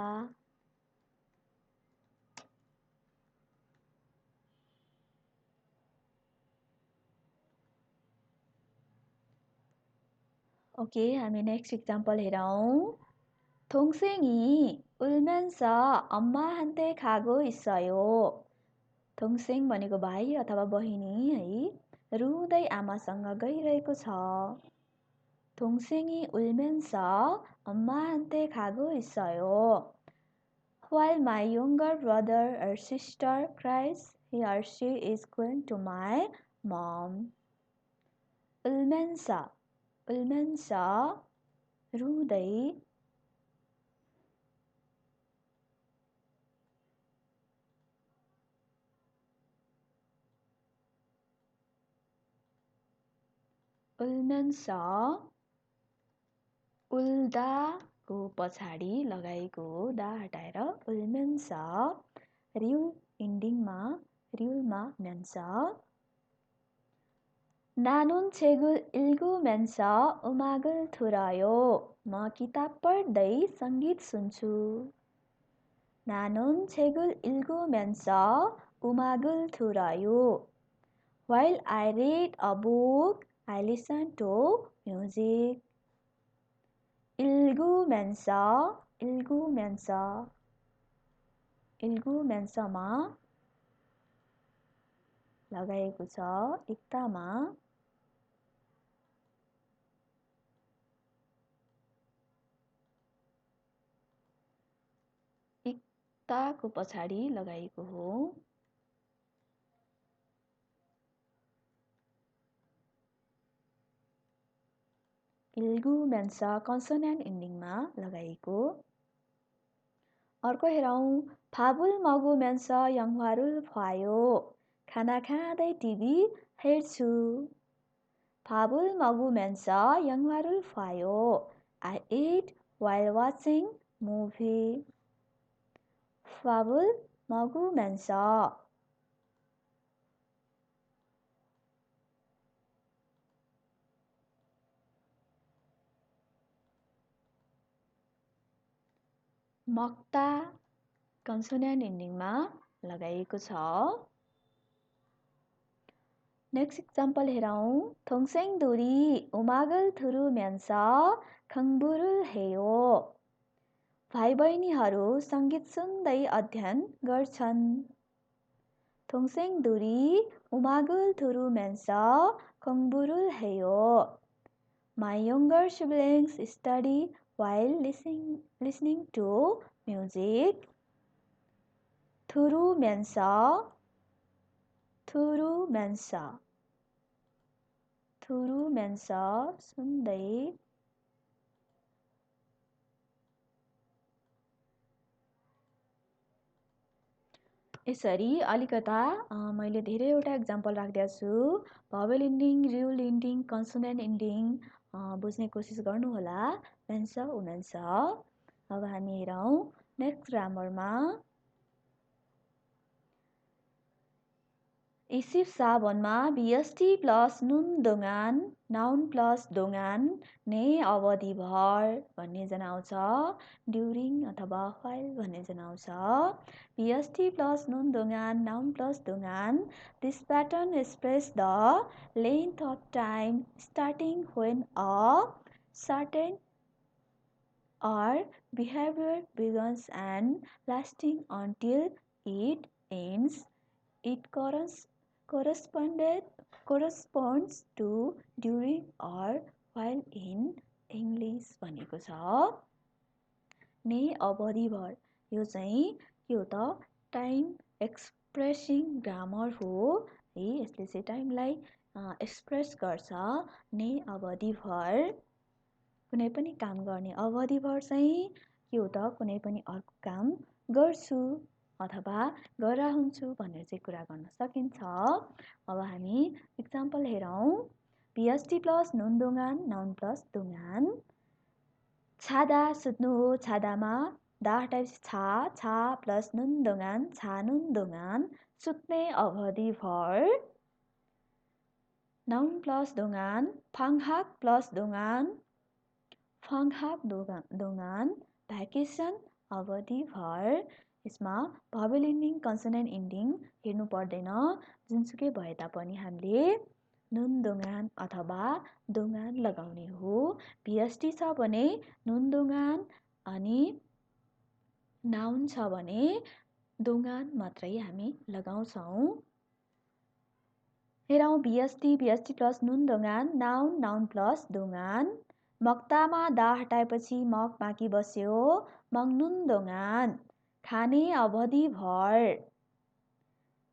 ओके, हामी नेक्स्ट इक्जाम्पल हेरौँ. 동생이 울면서 엄마한테 가고 있어요. 동생 भनेको भाइ अथवा बहिनी है. रुँदै आमासँग गइरहेको छ. 동생이 울면서 엄마한테 가고 있어요. While my younger brother or sister cries, he or she is going to my mom. 울면서, 울면서, रुँदै. 울면서, उल्दाको पछाडि लगाएको दा हटाएर 울면서 रिउल इन्डिङमा रिउलमा हुनुहुन्छ. 나는 책을 읽으면서 음악을 들어요. म किताब पढ्दै सङ्गीत सुन्छु. 나는 책을 읽으면서 음악을 들어요. While I read a book, I listen to music. 읽으면서, 읽으면서, 읽으면서मा लगाएको छ एकतामा. एकताको पछाडि लगाएको हो. 읽으면서 कन्सोनेन्ट इन्डिङमा लगाएको. अर्को हेरौँ. 밥을 먹으면서 영화를 봐요. खाना खाँदै टिभी हेर्छु. 밥을 먹으면서 영화를 봐요. I eat while watching movie. 밥을 먹으면서 먹다 consonant इन्डिङमा लगाइएको छ. नेक्स्ट इक्जाम्पल हेरौँ. 동생들이 음악을 들으면서 공부를 해요. भाइ बहिनीहरू सङ्गीत सुन्दै अध्ययन गर्छन्. 동생들이 음악을 들으면서 공부를 해요. My younger siblings study while listening to music. 들으면서, 들으면서, 들으면서 सुन्दै. यसरी अलिकता मैले धेरैवटा इक्जाम्पल राखिदिएको छु. भवेल इन्डिङ, रिउल इन्डिङ, कन्सोनेन्ट इन्डिङ बुझ्ने कोसिस गर्नुहोला. हुन्छ हुनुहुन्छ. अब हामी हेरौँ नेक्स्ट ग्रामरमा. इसिफ साबनमा BST प्लस नुन दोङान, नाउन प्लस दोङान, ने अवधिभर भन्ने जनाउँछ. ड्युरिङ अथवा व्हाइल भन्ने जनाउँछ. BST प्लस नुन दोङान, नाउन प्लस दोङान. This pattern express the length of time starting when a certain or behavior begins and lasting until it ends. It corresponds to during or while in English भनेको छ. ने अवधिभर यो चाहिँ के हो त टाइम एक्सप्रेसिङ ग्रामर हो है. यसले चाहिँ टाइमलाई एक्सप्रेस गर्छ. ने अवधिभर कुनै पनि काम गर्ने अवधिभर चाहिँ के हो त कुनै पनि अर्को काम गर्छु अथवा गरेर हुन्छु भनेर चाहिँ कुरा गर्न सकिन्छ. अब हामी इक्जाम्पल हेरौँ. BST प्लस नुन दोङान, नाउन प्लस दोङान. छादा सुत्नु हो. छादामा दा हटाएपछि छा प्लस नुन दोङान, छा नुन दोङान. सुत्ने अवधिभर. नाउन प्लस दोङान. फाङहाक प्लस दोङान, फाङहाक दोङान. भ्याकेसन अवधिभर. यसमा भवेल इन्डिङ, कन्सोनेन्ट इन्डिङ हेर्नु पर्दैन. जुनसुकै भए तापनि हामीले नुनदोङान अथवा दोङान लगाउने हो। VST छ भने नुनदोङान, अनि नाउन छ भने दोङान मात्रै हामी लगाउँछौँ। हेरौँ VST प्लस नुनदोङान, नाउन नाउन प्लस दोङान। मक्तामा दा हटाएपछि मक बाँकी बस्यो, मङ्नुनदोङान। खाने अवधि भर,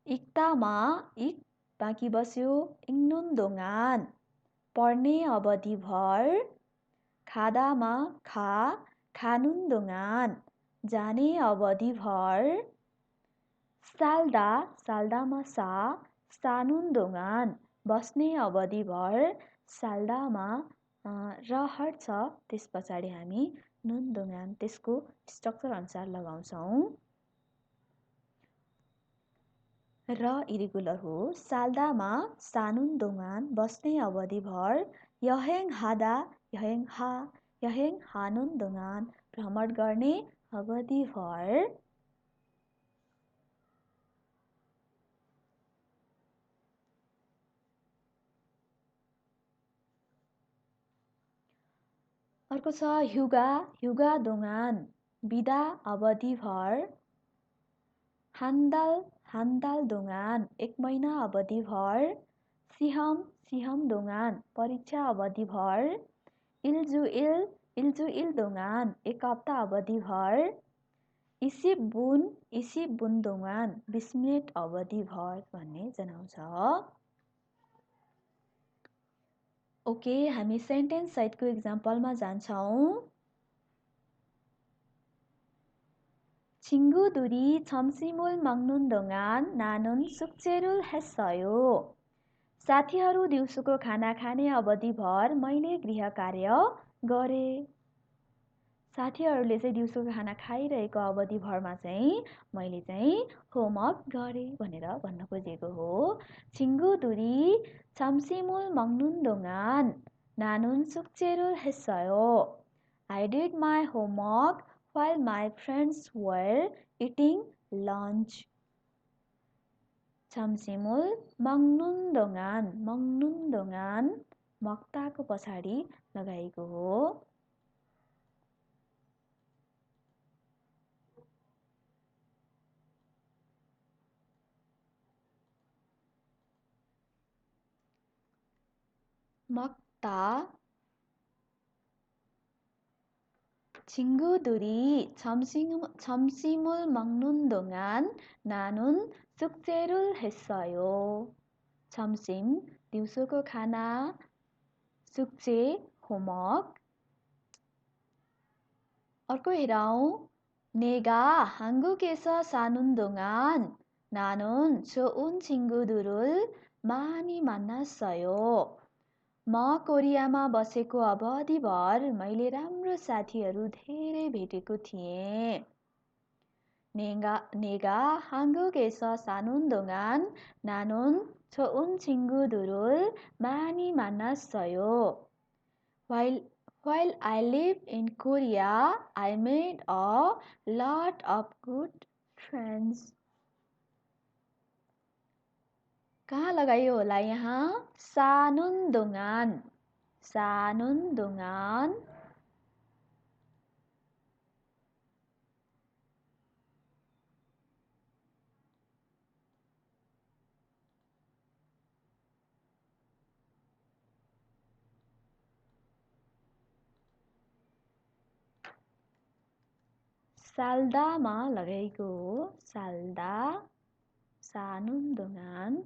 इक्तामा इक बाँकी बस्यो, इङ्नुनदोङान। पढ्ने अवधि भर, खादामा खा, खानुनदोङान। जाने अवधि भर, साल्दा साल्दामा सा, सानुनदोङान। बस्ने अवधि भर, साल्दामा र हट्छ त्यस पछाडि हामी नुनदोङान त्यसको स्ट्रक्चर अनुसार लगाउँछौँ। र इरेगुलर हो। साल्दामा सानुनदोङान बस्ने अवधि भर, यहेङ हादा यहेङ हा, यहेङ हानुनदोङान भ्रमण गर्ने अवधि भर। अर्को छ ह्युगा ह्युगादोङान बिदा अवधि भर, हान्दाल हान्दालदोङान 1 महिना अवधि भर, सिहम सिहमदोङान परीक्षा अवधि भर, इल्जुइल इल्जुइलदोङान 1 हप्ता अवधि भर, इसिबबुनदोङान 20 मिनेट अवधि भर भन्ने जनाउँछ। ओके, हामी सेन्टेन्स सहितको इक्जाम्पलमा जान्छौँ। 친구들이 점심을 먹는 동안 나는 숙제를 했어요. साथीहरू दिउँसोको खाना खाने अवधिभर मैले गृह कार्य गरे। साथीहरूले चाहिँ दिउँसोको खाना खाइरहेको अवधिभरमा चाहिँ मैले चाहिँ होमवर्क गरेँ भनेर भन्न खोजेको हो। 친구들이 점심을 먹는 동안 나는 숙제를 했어요. I did my homework while my friends were eating lunch. 점심을 먹는 동안 먹다को पछाडि लगाएको हो। 먹다 친구들이 점심을 먹는 동안 나는 숙제를 했어요. 점심 दिउँसोको खाना, 숙제 होमवर्क। अर्को हेरौँ। 내가 한국에서 사는 동안 나는 좋은 친구들을 많이 만났어요. म कोरियामा बसेको अवधिभर मैले राम्रो साथीहरू धेरै भेटेको थिएँ। 내가 한국에서 사는 동안 나는 좋은 친구들을 많이 만났어요. While I lived in Korea, I made a lot of good friends. कहाँ लगाइयो होला यहाँ? सानुनदोङान सानुनदोङान। साल्दामा लगाएको हो। साल्दा 사눈동안.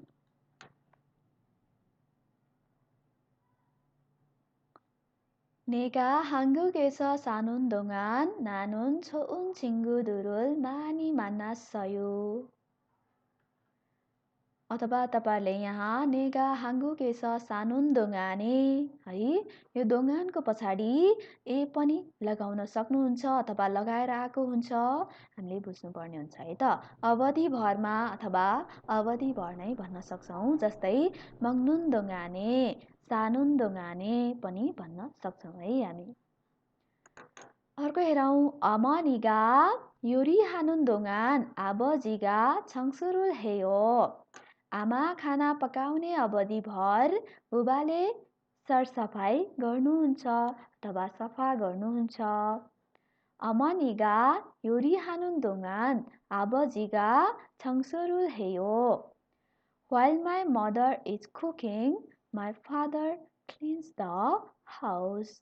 내가 한국에서 사는 동안 나는 좋은 친구들을 많이 만났어요. अथवा तपाईहरुले यहाँ नेगा हाङ्गुकेसा सानुन दोङाने है, यो दोङानको पछाडि ए पनि लगाउन सक्नुहुन्छ अथवा लगाएर आएको हुन्छ, हामीले बुझ्नुपर्ने हुन्छ है त। अवधि भरमा अथवा अवधि भर नै भन्न सक्छौं, जस्तै मङ्नुन दोङाने, सानुन दोङाने पनि भन्न सक्छौं है हामी। अर्को हेरौं। 어머니가 요리하는 동안 아버지가 청소를 해요. आमा खाना पकाउने अवधिभर बुबाले सरसफाइ गर्नुहुन्छ अथवा सफा गर्नुहुन्छ. 어머니가 요리하는 동안 아버지가 청소를 해요. While my mother is cooking, my father cleans the house.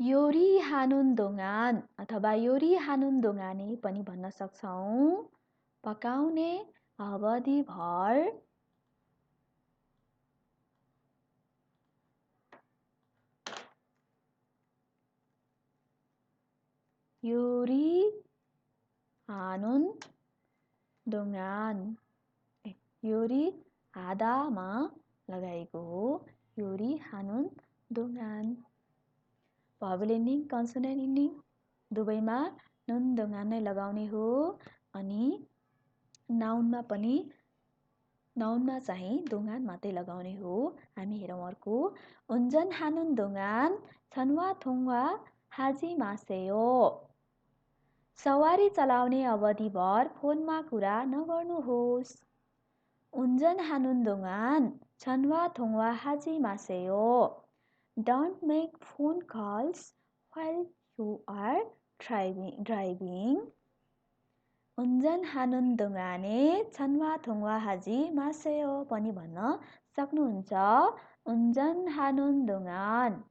요리하는 동안 अथवा 요리하는 동안에 पनि भन्न सक्छौं. पकाउने अवधिभर 요리하는 동안 요리 하다मा लगाएको हो. 요리하는 동안 भर्ब एन्डिङ कन्सोनेन्ट एन्डिङ दुवैमा नुन दोंगान नै लगाउने हो. अनि नाउनमा चाहिँ दोंगान मात्रै लगाउने हो. हामी हेरौँ अर्को. 운전하는 동안 전화 통화하지 마세요. सवारी चलाउने अवधिभर फोनमा कुरा नगर्नुहोस्. 운전하는 동안 전화 통화하지 마세요. Don't make phone calls while you are driving. 운전하는 동안에 전화 통화하지 마세요 पनि भन्न सक्नुहुन्छ. 운전하는 동안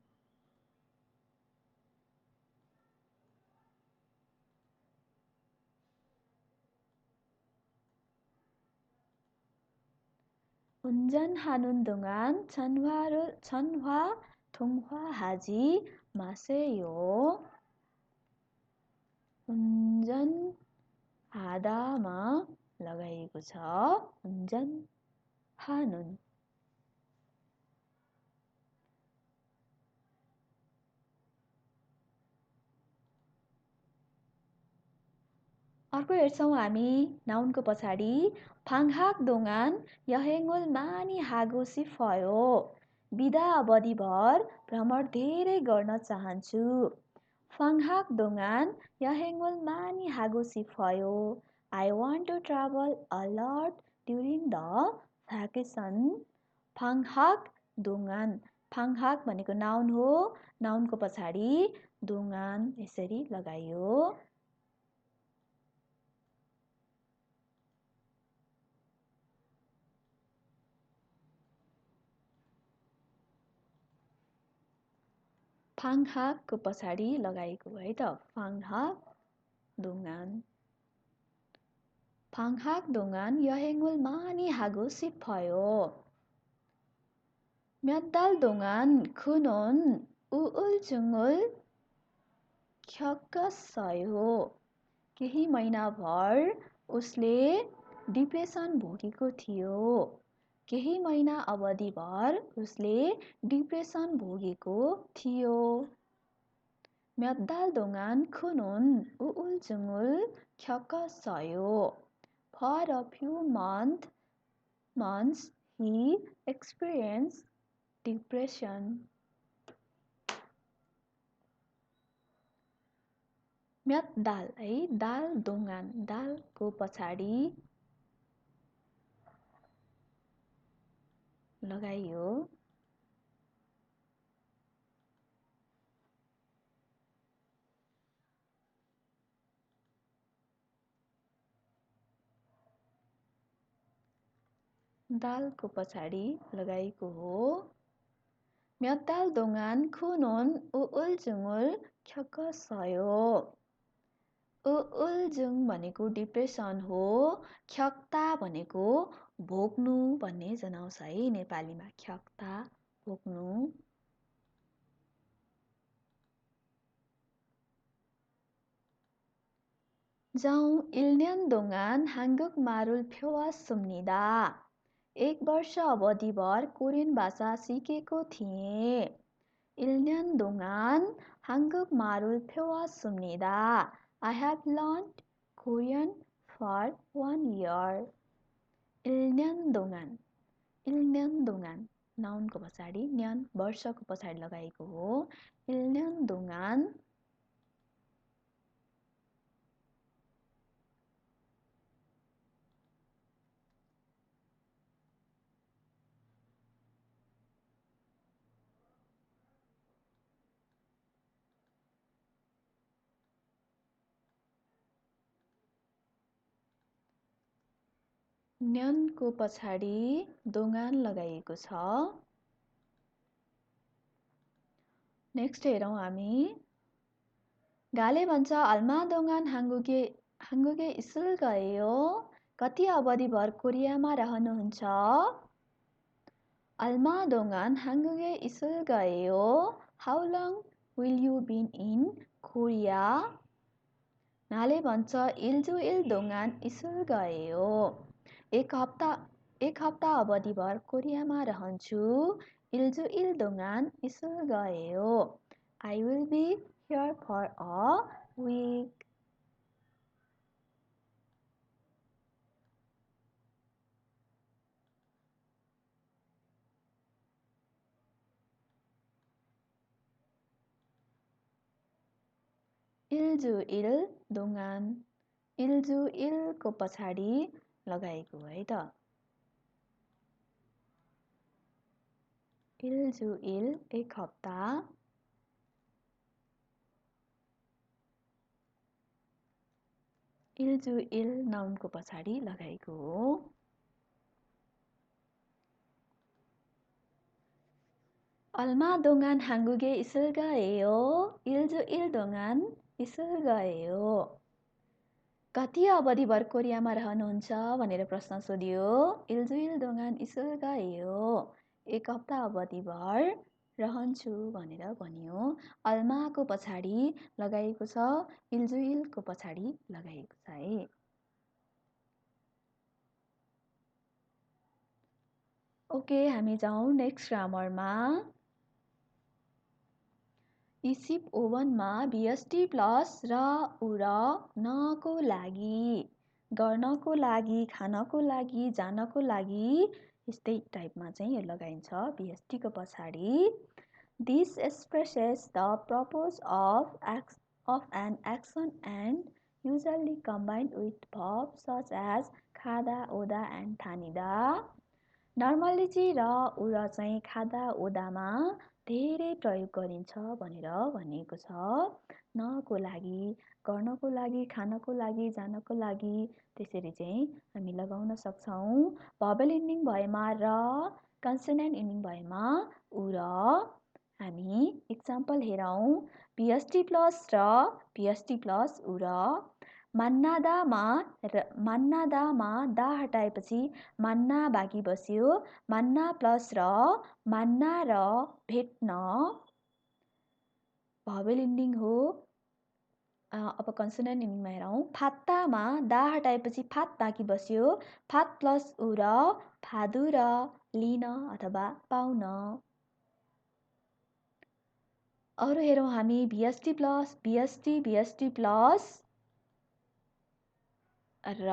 운전하는 동안 전화 통화하지 마세요. 운전하다मा लगाइएको छ. 운전하는 अर्को हेर्छौं हामी नाउनको पछाडि. 방학 동안 여행을 많이 하고 싶어요. बिदा अवधिभर भ्रमण धेरै गर्न चाहन्छु. 방학 동안 여행을 많이 하고 싶어요. I want to travel a lot during the vacation. 방학 동안 방학 भनेको नाउन हो. नाउनको पछाडि 동안 यसरी लगाइयो. 방학को पछाडि लगाएको है त. 방학 동안 방학 동안 여행을 많이 하고 싶어요. 몇 달 동안 그는 우울증을 겪었어요. केही महिनाभर उसले डिप्रेसन भोगेको थियो. केही महिना अवधिभर उसले डिप्रेसन भोगेको थियो. 몇 달 동안 그는 우울증을 겪었어요. For a few months he experienced depression. 몇 달 है दाल 동안 दालको पछाडि लगाइयो. दालको पछाडि लगाइएको हो. 몇 달 동안 그는 우울증을 겪었어요. 우울증 भनेको डिप्रेसन हो. 겪다 भनेको भोग्नु भन्ने जनाउँछ है नेपालीमा. 겪다 भोग्नु. 정 1년 동안 한국말을 배웠습니다. 1 वर्ष अवधिभर कोरियन भाषा सिकेको थिएँ. 1년 동안 한국말을 배웠습니다. I have learned Korean for 1 year. 1년 동안 1년 동안 नाउनको पछाडि 년 वर्षको पछाडि लगाएको हो. 1년 동안 न्यनको पछाडि दोगान लगाइएको छ। नेक्स्ट हेरौँ हामी। गाले भन्छ अल्मा दोगान हाङ्गुगे स्कुल गयो। कति अवधिभर कोरियामा रहनुहुन्छ? अल्मा दोगान हाङ्गुगे स्कुल गयो। How long will you been in Korea? नाले भन्छ इल्जुइल दोगान स्कुल गयो। एक हप्ता अवधिभर कोरियामा रहन्छु। इल्जुइल दोगान स्कुल गयो। I will be here for a week. इल्जुइल दोगान, इल्जुइलको पछाडि लगाएको है त। इल्जुइल एक हप्ता, इल्जुइल नाउनको पछाडि लगाएको हो। अल्मा दोगान हाङ्गुगे स्कुल गयो। इल्जुइल दोगान स्कुल गयो। कति अवधिभर कोरियामा रहनुहुन्छ भनेर प्रश्न सोधियो। इल्जुइल दोगान स्कुल गयो। एक हप्ता अवधिभर रहन्छु भनेर भनियो। अल्माको पछाडि लगाइएको छ, इल्जुइलको पछाडि लगाइएको छ है। ओके, हामी जाउँ नेक्स्ट ग्रामरमा। इसिप ओभनमा भिएसटी प्लस र उ र नको लागि, गर्नको लागि, खानको लागि, जानको लागि, यस्तै टाइपमा चाहिँ यो लगाइन्छ भिएसटीको पछाडि। This expresses the purpose of an action and usually combined with verbs such as खादा, ओदा and ठानिदा। नर्मली चाहिँ र उ र चाहिँ खादा ओदामा धेरै प्रयोग गरिन्छ भनेर भनिएको छ। नको लागि, गर्नको लागि, खानको लागि, जानको लागि, त्यसरी चाहिँ हामी लगाउन सक्छौँ। भवेल इन्डिङ भएमा र, कन्सोनेन्ट इन्डिङ भएमा उ र। हामी इक्जाम्पल हेरौँ। भिएसटी प्लस र, भिएसटी प्लस उ र। मान्नादामा दा हटाएपछि मान्ना बाँकी बस्यो। मान्ना प्लस र, मान्ना र भेट्न भवेल इन्डिङ हो। अब कन्सोनेन्ट इन्डिङमा हेरौँ। फात्तामा दा हटाएपछि फात बाँकी बस्यो। फात प्लस उ र, फादु र लिन अथवा पाउन। अरू हेरौँ हामी। भिएसटी प्लस, भिएसटी प्लस र,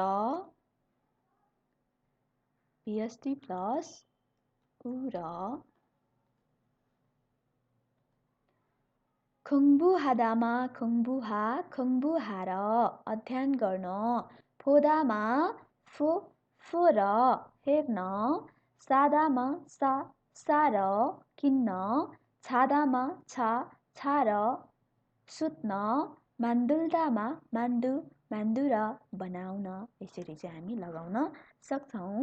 भिएसटी प्लस उ र। खुङबुहादामा खुङबुहा, खुङबुहार अध्ययन गर्न। फोदामा फो र हेर्न। सादामा सा र किन्न। छादामा छा र सुत्न। मान्दुल्दामा मान्दु र बनाउन। यसरी चाहिँ हामी लगाउन सक्छौँ।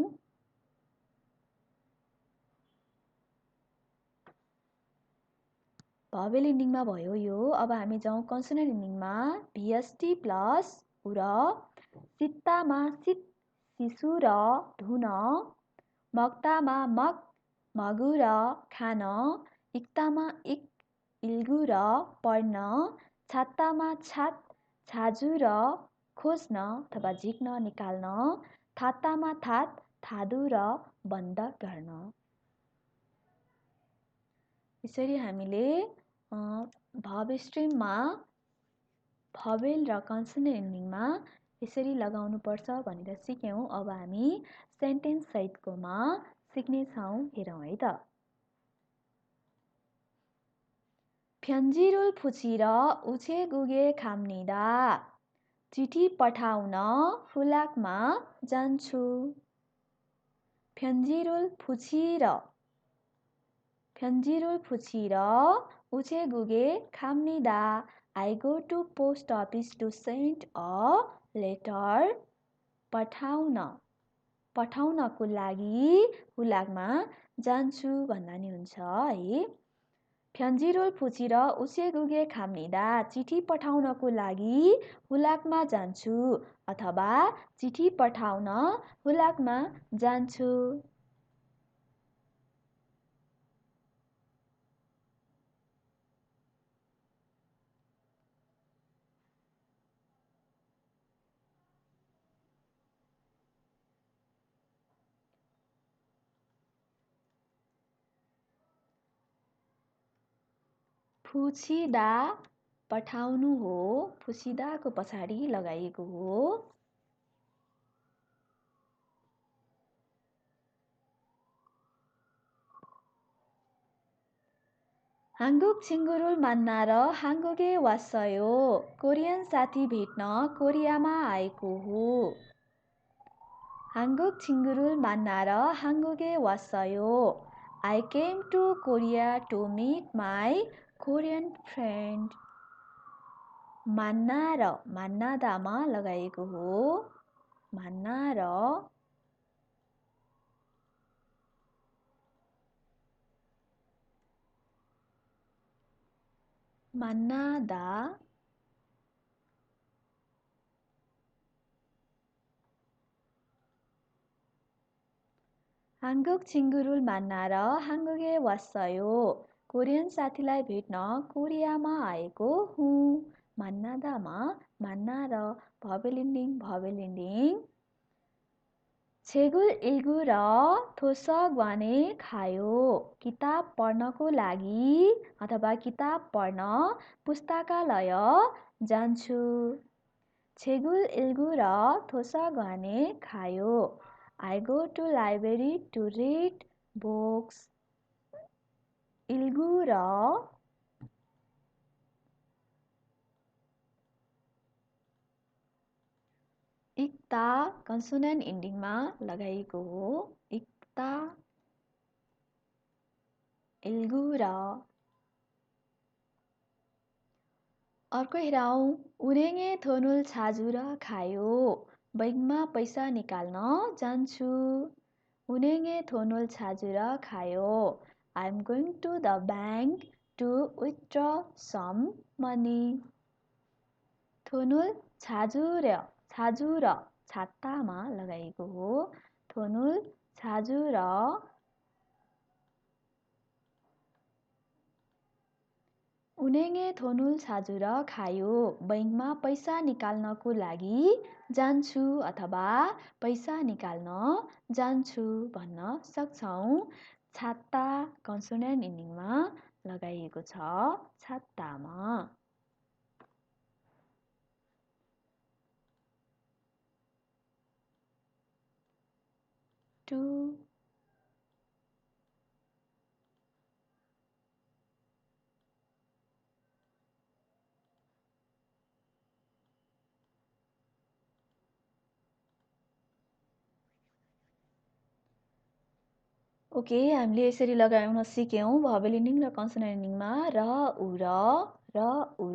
भवेल इन्डिङमा भयो यो। अब हामी जाउँ कन्सोनेन्ट इन्डिङमा। भिएसटी प्लस उ र। सित्तामा सित, शिशु र धुन। मग्तामा मग, मगु र खान। इक्तामा इक, इल्गु र पढ्न। छात्तामा छात, छाजु र खोज्न अथवा झिक्न, निकाल्न। थात्तामा थात, थादु र बन्द गर्न। यसरी हामीले भर्ब स्ट्रिममा भवेल र कन्सोनेन्ट इन्डिङमा यसरी लगाउनुपर्छ भनेर सिक्यौँ। अब हामी सेन्टेन्स सहितकोमा सिक्नेछौँ। हेरौँ है त। फ्यन्जिरुल फुचिर उछे गुगे खाम्निदा। चिठी पठाउन हुलाकमा जान्छु। फ्यन्जिरुल फुचिर उछे Guge खाम्निदा। I go to post office to send a letter. पठाउन पठाउनको लागि हुलाकमा जान्छु भन्दा नि हुन्छ है। फ्यान्जिरोल फुची र उसे गुगे खाम्निदा चिठी पठाउनको लागि हुलाकमा जान्छु अथवा चिठी पठाउन हुलाकमा जान्छु। फुचिदा पठाउनु हो, फुचिदाको पछाडि लगाइएको हो। 한국 친구를 만나러 한국에 왔어요. कोरियन साथी भेट्न कोरियामा आएको हो। 한국 친구를 만나러 한국에 왔어요. I came to Korea to meet my Korean friend. 만나러, 만나다मा लगाएको हो। 만나러 만나다 한국 친구를 만나러 한국에 왔어요. कोरियन साथीलाई भेट्न कोरियामा आएको हुँ। 만나다मा 만나러 भवेल इन्डिङ 책을 읽으러 도서관에 가요. किताब पढ्नको लागि अथवा किताब पढ्न पुस्तकालय जान्छु। 책을 읽으러 도서관에 가요. I go to library to read books. 읽으러 इक्ता consonant इन्डिङमा लगाइएको हो। इक्ता 읽으러 अर्को हेरौँ। उरेङे धनुल छाजुर खायो। बैङ्कमा पैसा निकाल्न जान्छु। उरेङे धनुल छाजुर खायो। I am going to the bank to withdraw some money. धनुल छाजुर छातामा लगाइएको हो। धनुल छाजुर उनेङे धनुल छाजुर खायो। बैङ्कमा पैसा निकाल्नको लागि जान्छु अथवा पैसा निकाल्न जान्छु भन्न सक्छौँ। छाता कन्सोनेन्ट इन्डिङमा लगाइएको छ। छातामा टु ओके, हामीले यसरी लगाउन सिक्यौँ भवेल इन्डिङ र कन्सोनेन्ट इन्डिङमा र उ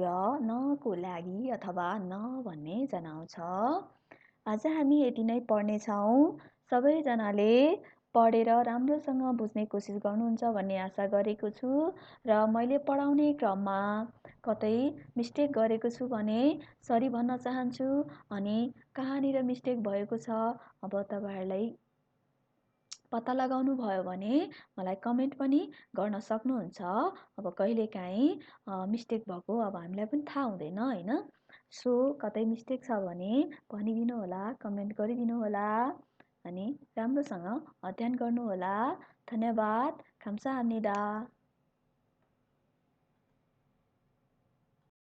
र नको लागि अथवा न भन्ने जनाउँछ। आज हामी यति नै पढ्नेछौँ। सबैजनाले पढेर राम्रोसँग बुझ्ने कोसिस गर्नुहुन्छ भन्ने आशा गरेको छु र मैले पढाउने क्रममा कतै मिस्टेक गरेको छु भने सरी भन्न चाहन्छु। अनि कहाँनिर मिस्टेक भएको छ अब तपाईहरुलाई पत्ता लगाउनु भयो भने मलाई कमेन्ट पनि गर्न सक्नुहुन्छ। अब कहिलेकाहीँ मिस्टेक भएको अब हामीलाई पनि थाहा हुँदैन हैन। सो कतै मिस्टेक छ भने भनिदिनु होला, कमेन्ट गरिदिनु होला अनि राम्रोसँग अध्ययन गर्नु होला। धन्यवाद। 감사합니다।